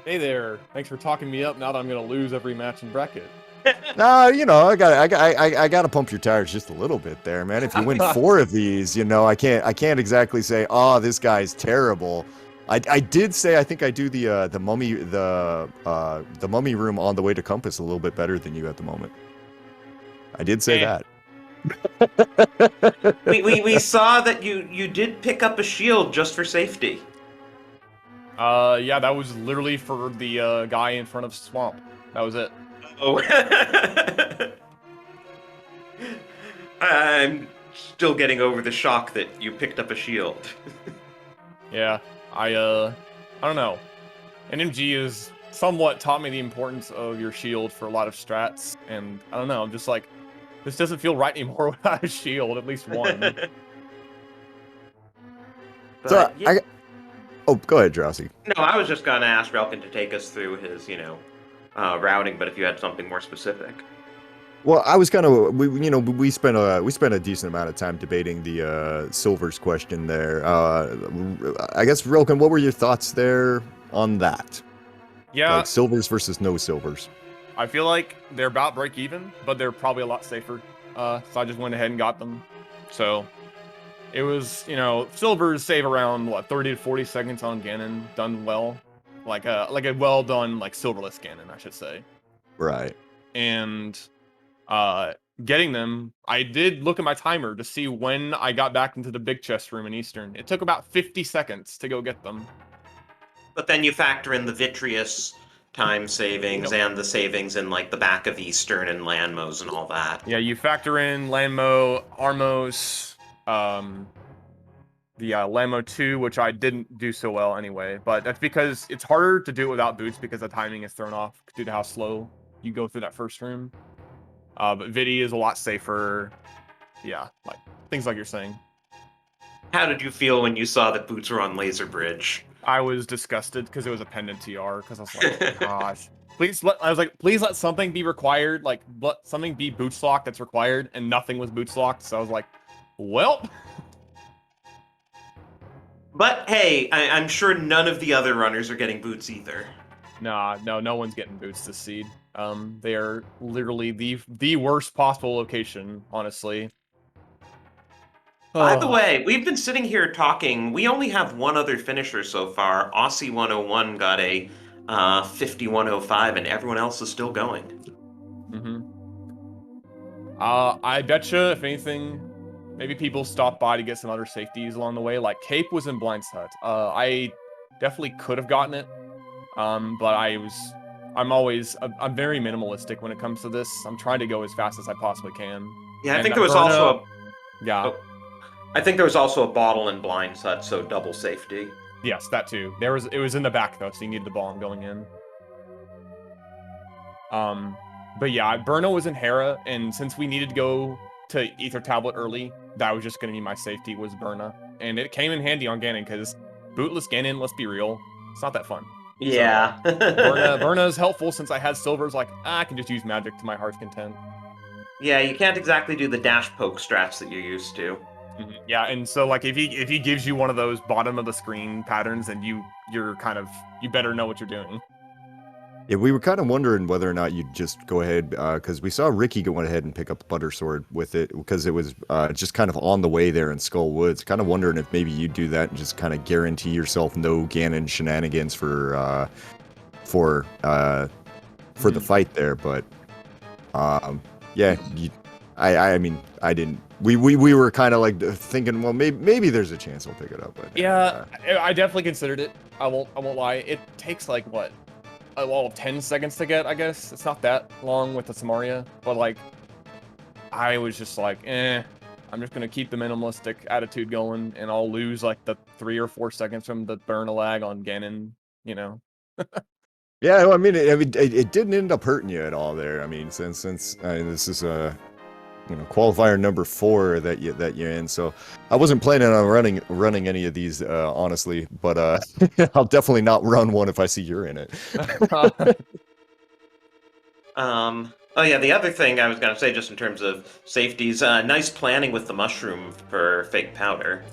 Hey there. Thanks for talking me up now that I'm going to lose every match in bracket. No, you know, I gotta pump your tires just a little bit there, man. If you win 4 of these, you know, I can't exactly say, oh, this guy's terrible. I did say I think I do the mummy room on the way to Compass a little bit better than you at the moment. I did say that. we saw that you did pick up a shield just for safety. Yeah, that was literally for the guy in front of Swamp. That was it. Oh. I'm still getting over the shock that you picked up a shield. Yeah, I don't know. NMG has somewhat taught me the importance of your shield for a lot of strats, and I don't know, I'm just like, this doesn't feel right anymore without a shield, at least one. So, yeah. Oh, go ahead, Drowsy. No, I was just gonna ask Relkin to take us through his, routing, but if you had something more specific. Well, I was kind of we spent a decent amount of time debating the silvers question there. I guess Relkin, what were your thoughts there on that? Yeah, like silvers versus no silvers. I feel like they're about break even, but they're probably a lot safer. So I just went ahead and got them. So it was, silvers save around what 30 to 40 seconds on Ganon, done well. Like a well done silverless Ganon, I should say. Right. And getting them, I did look at my timer to see when I got back into the big chest room in Eastern. It took about 50 seconds to go get them. But then you factor in the vitreous time savings and the savings in the back of Eastern and Landmos and all that. Yeah, you factor in Landmo, Armos, the Landmo 2, which I didn't do so well anyway, but that's because it's harder to do it without boots because the timing is thrown off due to how slow you go through that first room. But Vidi is a lot safer. Yeah, things like you're saying. How did you feel when you saw that boots were on Laser Bridge? I was disgusted because it was a pendant TR, because I was like, gosh. Please let something be required, let something be boots locked that's required, and nothing was boots locked, so I was like, well. But hey, I'm sure none of the other runners are getting boots either. Nah, no one's getting boots this seed. They are literally the worst possible location, honestly. By the way, we've been sitting here talking. We only have one other finisher so far. Aussie 101 got a 5105, and everyone else is still going. I betcha, if anything, maybe people stop by to get some other safeties along the way. Like Cape was in Blind's Hut. I definitely could have gotten it, but I'm very minimalistic when it comes to this. I'm trying to go as fast as I possibly can. Yeah, I think there was also I think there was also a bottle in Blind's Hut, so double safety. Yes, that too. It was in the back though, so you needed the bomb going in. But yeah, Burno was in Hera, and since we needed to go to Ether Tablet early, that was just going to be my safety, was Burna. And it came in handy on Ganon, because bootless Ganon, let's be real, it's not that fun. Yeah. So, Verna is helpful since I had silvers. Like, I can just use magic to my heart's content. Yeah, you can't exactly do the dash poke strats that you're used to. Yeah, and so like if he gives you one of those bottom of the screen patterns, then you better know what you're doing. Yeah, we were kind of wondering whether or not you'd just go ahead, because we saw Ricky go ahead and pick up the Butter Sword with it, because it was just kind of on the way there in Skull Woods. Kind of wondering if maybe you'd do that and just kind of guarantee yourself no Ganon shenanigans for the fight there. But yeah, I mean, I didn't. We were kind of like thinking, well, maybe there's a chance we'll pick it up. But yeah, I definitely considered it. I won't lie. It takes like what? Well, 10 seconds to get, I guess. It's not that long with the Samaria, but like, I was just like, I'm just gonna keep the minimalistic attitude going, and I'll lose like the 3 or 4 seconds from the burn a lag on Ganon, you know. yeah, well, I mean, it didn't end up hurting you at all there. I mean, since this is qualifier number 4 that you're in, so I wasn't planning on running any of these honestly, but I'll definitely not run one if I see you're in it. Oh yeah, the other thing I was gonna say, just in terms of safeties, nice planning with the mushroom for fake powder.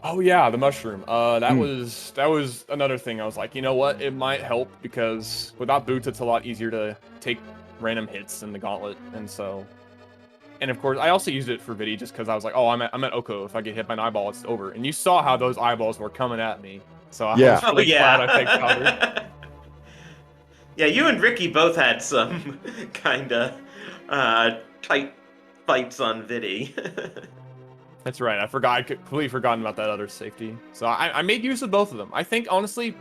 Oh yeah, the mushroom. That was another thing. I was like, you know what? It might help because without boots, it's a lot easier to take random hits in the gauntlet, and so. And of course, I also used it for Vidi just because I was like, oh, I'm at Oko. If I get hit by an eyeball, it's over. And you saw how those eyeballs were coming at me. So I was really glad I faked powder. Yeah, you and Ricky both had some kind of tight fights on Vidi. That's right. I forgot. I completely forgotten about that other safety. So I made use of both of them. I think, honestly,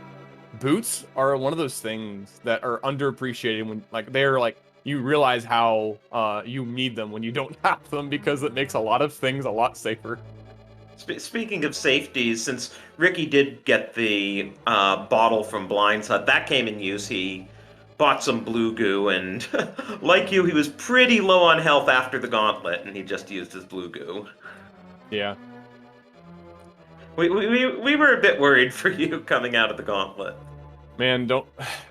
boots are one of those things that are underappreciated when, like, they're like, you realize how you need them when you don't have them because it makes a lot of things a lot safer. Speaking of safeties, since Ricky did get the bottle from Blind's Hut, that came in use. He bought some blue goo, and like you, he was pretty low on health after the gauntlet, and he just used his blue goo. Yeah. We were a bit worried for you coming out of the gauntlet. Man,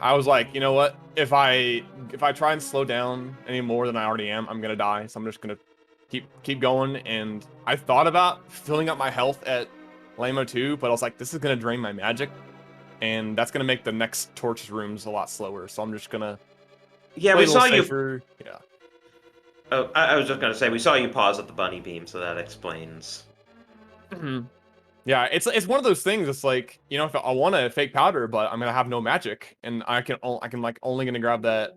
I was like, you know what? If I try and slow down any more than I already am, I'm gonna die. So I'm just gonna keep going. And I thought about filling up my health at Lamo 2, but I was like, this is gonna drain my magic, and that's gonna make the next torch rooms a lot slower. So I'm just gonna we saw safer. you. Yeah. Oh, I was just gonna say we saw you pause at the bunny beam, so that explains. Yeah, it's one of those things. It's like, you know, if I want to fake powder, but I'm gonna have no magic, and I can like only gonna grab that.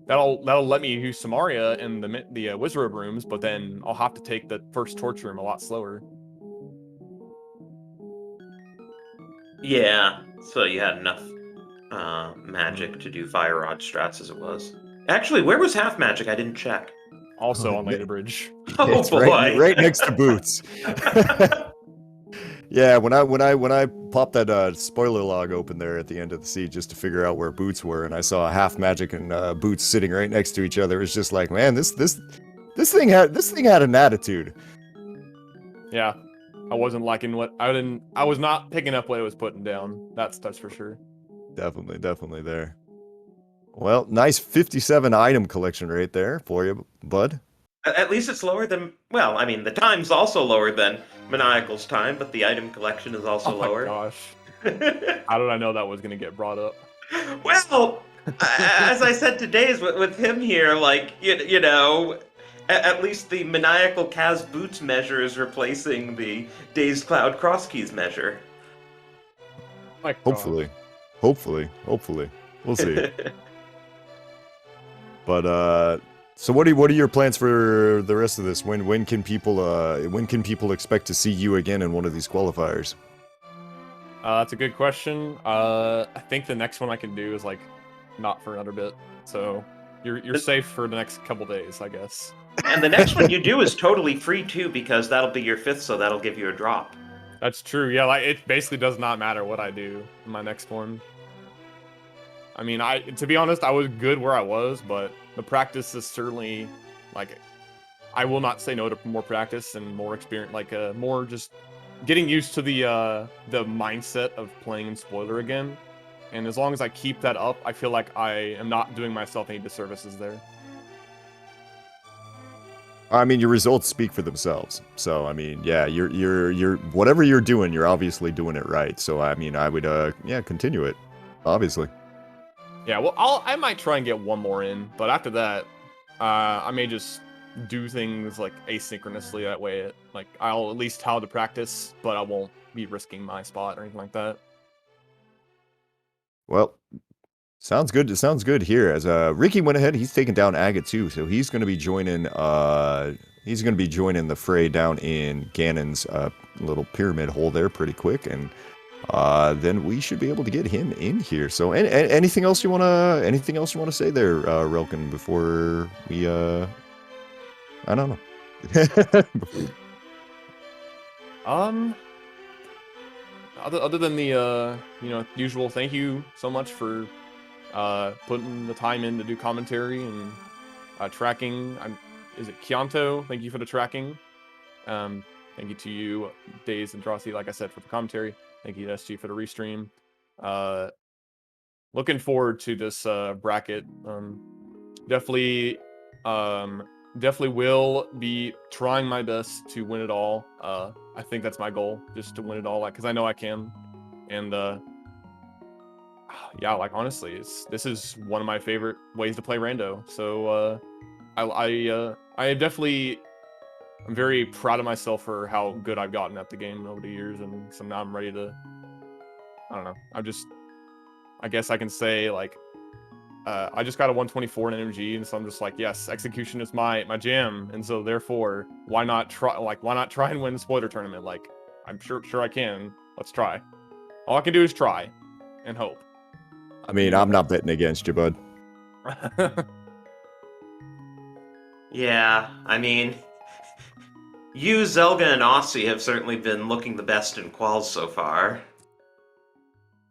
That'll let me use Samaria in the Wizard rooms, but then I'll have to take the first torch room a lot slower. Yeah, so you had enough magic to do fire rod strats as it was. Actually, where was half magic? I didn't check. Also on Later Bridge. Oh it's boy, right next to boots. Yeah, when I popped that spoiler log open there at the end of the seed just to figure out where boots were, and I saw half magic and boots sitting right next to each other, it's just like, man, this thing had an attitude. Yeah, I wasn't liking I was not picking up what it was putting down. That's for sure. Definitely there. Well, nice 57 item collection right there for you, bud. At least it's lower than, well, I mean, the time's also lower than Maniacal's time, but the item collection is also lower. Oh my gosh. How did I know that was going to get brought up? Well, as I said to Days, with him here, like, you know, at least the Maniacal Kaz Boots measure is replacing the Dazed Cloud Cross Keys measure. Hopefully. We'll see. But, so what are your plans for the rest of this? When can people expect to see you again in one of these qualifiers? That's a good question. I think the next one I can do is like not for another bit. So you're safe for the next couple days, I guess. And the next one you do is totally free too, because that'll be your 5th, so that'll give you a drop. That's true. Yeah, like it basically does not matter what I do in my next one. I mean, to be honest, I was good where I was, but the practice is certainly, like, I will not say no to more practice and more experience, like, more just getting used to the mindset of playing in spoiler again. And as long as I keep that up, I feel like I am not doing myself any disservices there. I mean, your results speak for themselves. So, I mean, yeah, you're whatever you're doing, you're obviously doing it right. So, I mean, I would, yeah, continue it, obviously. Yeah, well, I might try and get one more in, but after that, I may just do things like asynchronously. That way, like I'll at least how to practice, but I won't be risking my spot or anything like that. Well, sounds good. It sounds good here. As Ricky went ahead, he's taken down Agate too, so he's going to be joining. He's going to be joining the fray down in Ganon's little pyramid hole there pretty quick, and then we should be able to get him in here. So, anything else you wanna say there, Relkin, before we I don't know. Other than the usual, thank you so much for putting the time in to do commentary and tracking. Is it Kianto? Thank you for the tracking. Thank you to you, Days and Drosy, like I said, for the commentary. Thank you to SG for the restream. Looking forward to this bracket. Definitely will be trying my best to win it all. I think that's my goal, just to win it all, because I know I can. And yeah, like honestly, this is one of my favorite ways to play rando. So I'm very proud of myself for how good I've gotten at the game over the years, and so now I'm ready to. I don't know. I guess I can say like. I just got a 124 in MG, and so I'm just like, yes, execution is my jam, and so therefore, why not try and win the spoiler tournament? Like, I'm sure I can. Let's try. All I can do is try, and hope. I mean, I'm not betting against you, bud. Yeah, I mean, you, Zelga, and Aussie have certainly been looking the best in quals so far.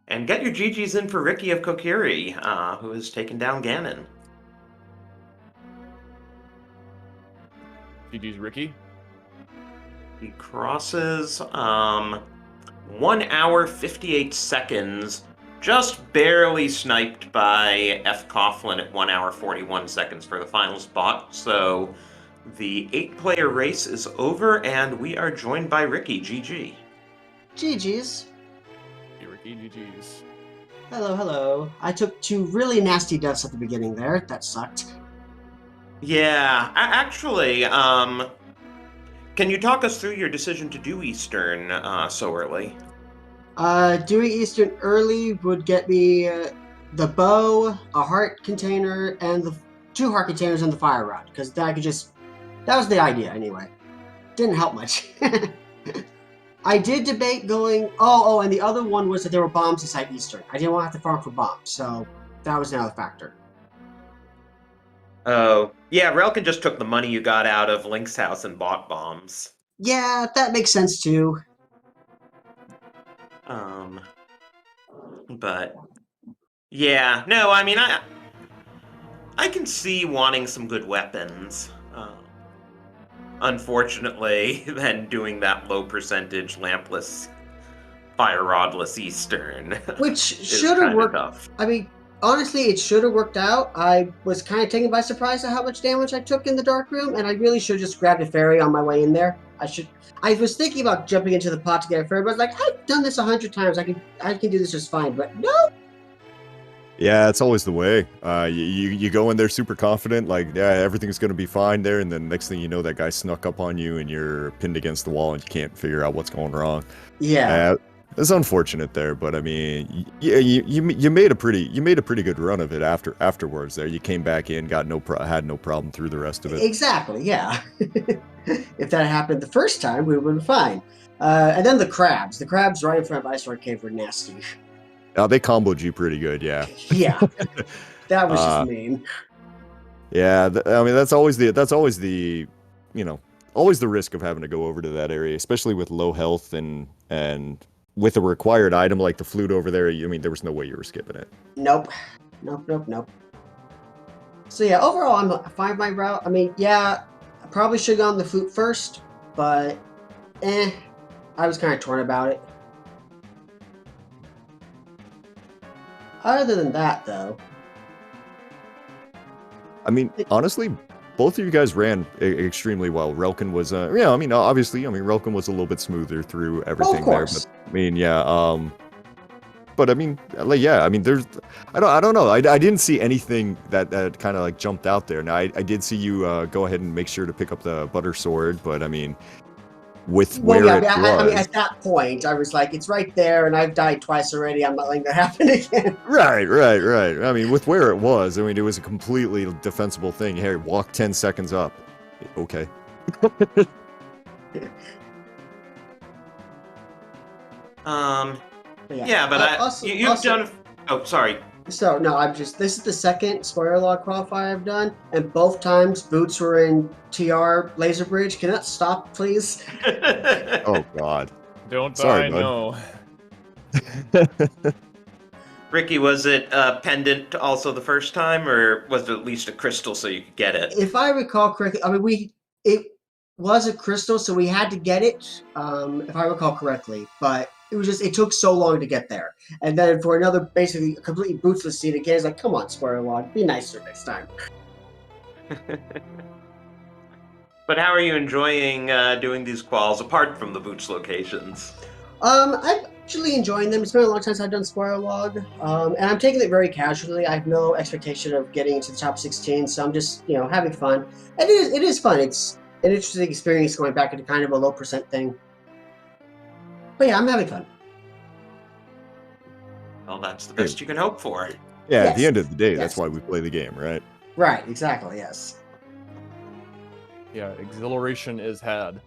And get your GGs in for Ricky of Kokiri, who has taken down Ganon. GG's Ricky. He crosses 1 hour 58 seconds, just barely sniped by F. Coughlin at 1 hour 41 seconds for the final spot. So the 8-player race is over, and we are joined by Ricky. GG. GG's. Hey, Ricky, GG's. Hello. I took 2 really nasty deaths at the beginning there. That sucked. Yeah, actually, can you talk us through your decision to do Eastern so early? Doing Eastern early would get me the bow, a heart container, and the 2 heart containers and the fire rod, because that was the idea anyway. Didn't help much. I did debate going, and the other one was that there were bombs inside Eastern. I didn't want to have to farm for bombs, so that was another factor. Oh, yeah, Relkin just took the money you got out of Link's house and bought bombs. Yeah, that makes sense too. But yeah, no, I mean, I can see wanting some good weapons. Unfortunately, then doing that low percentage lampless, fire rodless Eastern, which should have worked. Tough. I mean, honestly, it should have worked out. I was kind of taken by surprise at how much damage I took in the dark room, and I really should have just grabbed a fairy on my way in there. I was thinking about jumping into the pot to get a fairy, but I was like, I've done this 100 times. I can do this just fine. But no. Yeah, it's always the way. You go in there super confident, like, yeah, everything's gonna be fine there, and then next thing you know, that guy snuck up on you, and you're pinned against the wall, and you can't figure out what's going wrong. Yeah. It's unfortunate there, but I mean, yeah, you made a pretty good run of it afterwards. There, you came back in, had no problem through the rest of it. Exactly, yeah. If that happened the first time, we would have been fine. And then the crabs right in front of Ice Lord Cave were nasty. They comboed you pretty good, yeah. Yeah, that was just mean. Yeah, I mean that's always the always the risk of having to go over to that area, especially with low health and with a required item like the flute over there. I mean, there was no way you were skipping it. Nope. So yeah, overall, I'm fine with my route. I mean, yeah, I probably should have gone the flute first, but I was kind of torn about it. Other than that, though, I mean, honestly, both of you guys ran extremely well. Relkin was, yeah, I mean, obviously, I mean, Relkin was a little bit smoother through everything there, but I mean, yeah, but I mean, like, yeah, I mean, there's, I don't know, I didn't see anything that kind of like jumped out there. Now, I did see you go ahead and make sure to pick up the butter sword, but I mean, with where it was. I mean, at that point, I was like, it's right there, and I've died twice already. I'm not letting that happen again. Right. I mean, with where it was, I mean, it was a completely defensible thing. Hey, walk 10 seconds up. Okay. Yeah, but you've done. Oh, sorry. So no, this is the second spoiler log qualifier I've done, and both times boots were in TR Laser Bridge. Can that stop, please? Oh God. Don't Sorry, I bud. know? Ricky, was it pendant also the first time, or was it at least a crystal so you could get it? If I recall correctly, I mean it was a crystal, so we had to get it. If I recall correctly, but it took so long to get there, and then for another basically completely bootsless seat again, it's like, come on, spoiler log, be nicer next time. But how are you enjoying doing these quals apart from the boots locations? I'm actually enjoying them. It's been a long time since I've done spoiler log, and I'm taking it very casually. I have no expectation of getting to the top 16, so I'm just having fun. And it is fun. It's an interesting experience going back into kind of a low percent thing. But yeah, I'm having fun. Well, that's the best you can hope for. Yeah, yes. At the end of the day, that's why we play the game, right? Right, exactly, yes. Yeah, exhilaration is had.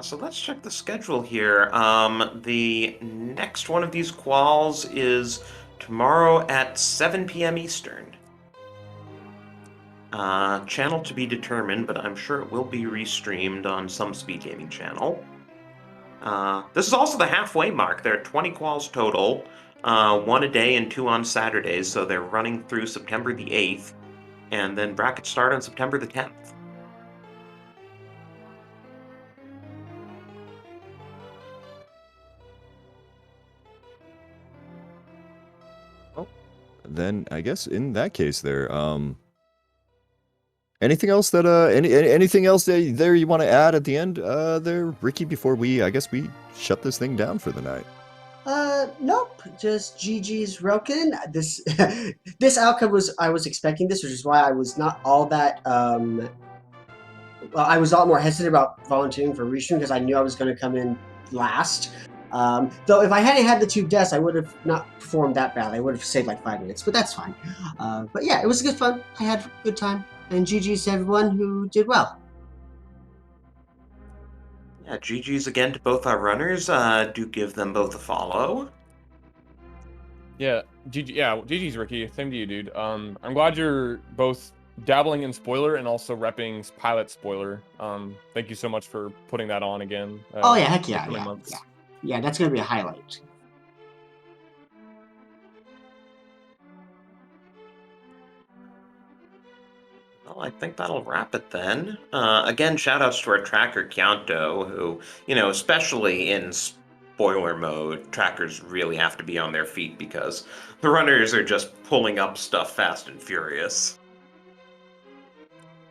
So let's check the schedule here. The next one of these quals is tomorrow at 7 p.m. Eastern. Channel to be determined, but I'm sure it will be restreamed on some SpeedGaming channel. This is also the halfway mark. There are 20 quals total, 1 a day and 2 on Saturdays, so they're running through September the 8th, and then brackets start on September the 10th. Then I guess in that case there, anything else that anything else there you want to add at the end there, Ricky, before I guess we shut this thing down for the night? Nope, just GG's Relkin. This outcome I was expecting this, which is why I was not all that I was a lot more hesitant about volunteering for restream because I knew I was going to come in last. Though if I hadn't had the 2 deaths, I would have not performed that badly. I would have saved like 5 minutes, but that's fine. But yeah, it was good fun. I had a good time. And GG's to everyone who did well. Yeah, GG's again to both our runners. Do give them both a follow. Yeah, GG's Ricky. Same to you, dude. I'm glad you're both dabbling in spoiler and also repping pilot spoiler. Thank you so much for putting that on again. Oh yeah, heck yeah, yeah, that's gonna be a highlight. Well, I think that'll wrap it then. Again, shout outs to our tracker Chianto, who, especially in spoiler mode, trackers really have to be on their feet because the runners are just pulling up stuff fast and furious.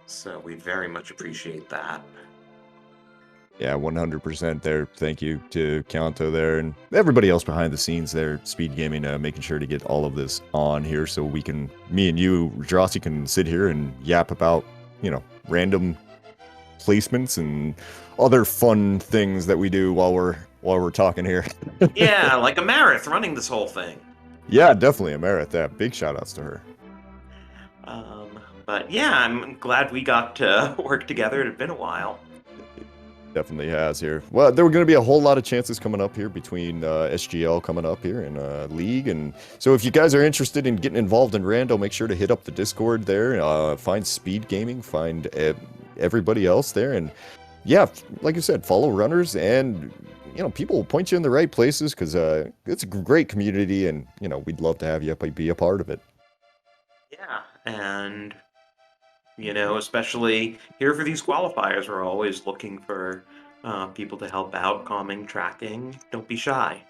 So we very much appreciate that. Yeah, 100% there. Thank you to Chianto there and everybody else behind the scenes there, SpeedGaming, making sure to get all of this on here so we can, me and you, Jossie, can sit here and yap about, random placements and other fun things that we do while we're talking here. Yeah, like Amarith running this whole thing. Yeah, definitely Amarith. Yeah, big shout outs to her. But yeah, I'm glad we got to work together. It had been a while. Definitely has here. Well, there were going to be a whole lot of chances coming up here between SGL coming up here and League. And so if you guys are interested in getting involved in Rando, make sure to hit up the Discord there. Find SpeedGaming, find everybody else there. And yeah, like I said, follow runners and, people will point you in the right places because it's a great community and, we'd love to have you be a part of it. Yeah, and... especially here for these qualifiers, we're always looking for people to help out, calming, tracking. Don't be shy.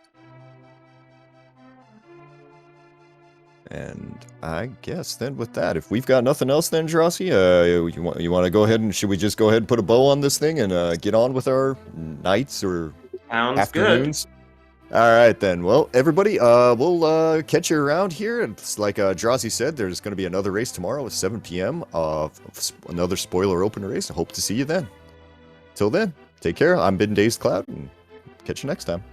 And I guess then with that, if we've got nothing else then, Drosy, you want to go ahead and should we just go ahead and put a bow on this thing and get on with our nights or Sounds afternoons? All right then. Well, everybody, we'll catch you around here. It's like Drosy said, there's going to be another race tomorrow at 7 p.m. Another spoiler open race. I hope to see you then. Till then, take care. I'm Been Dazed Cloud, and catch you next time.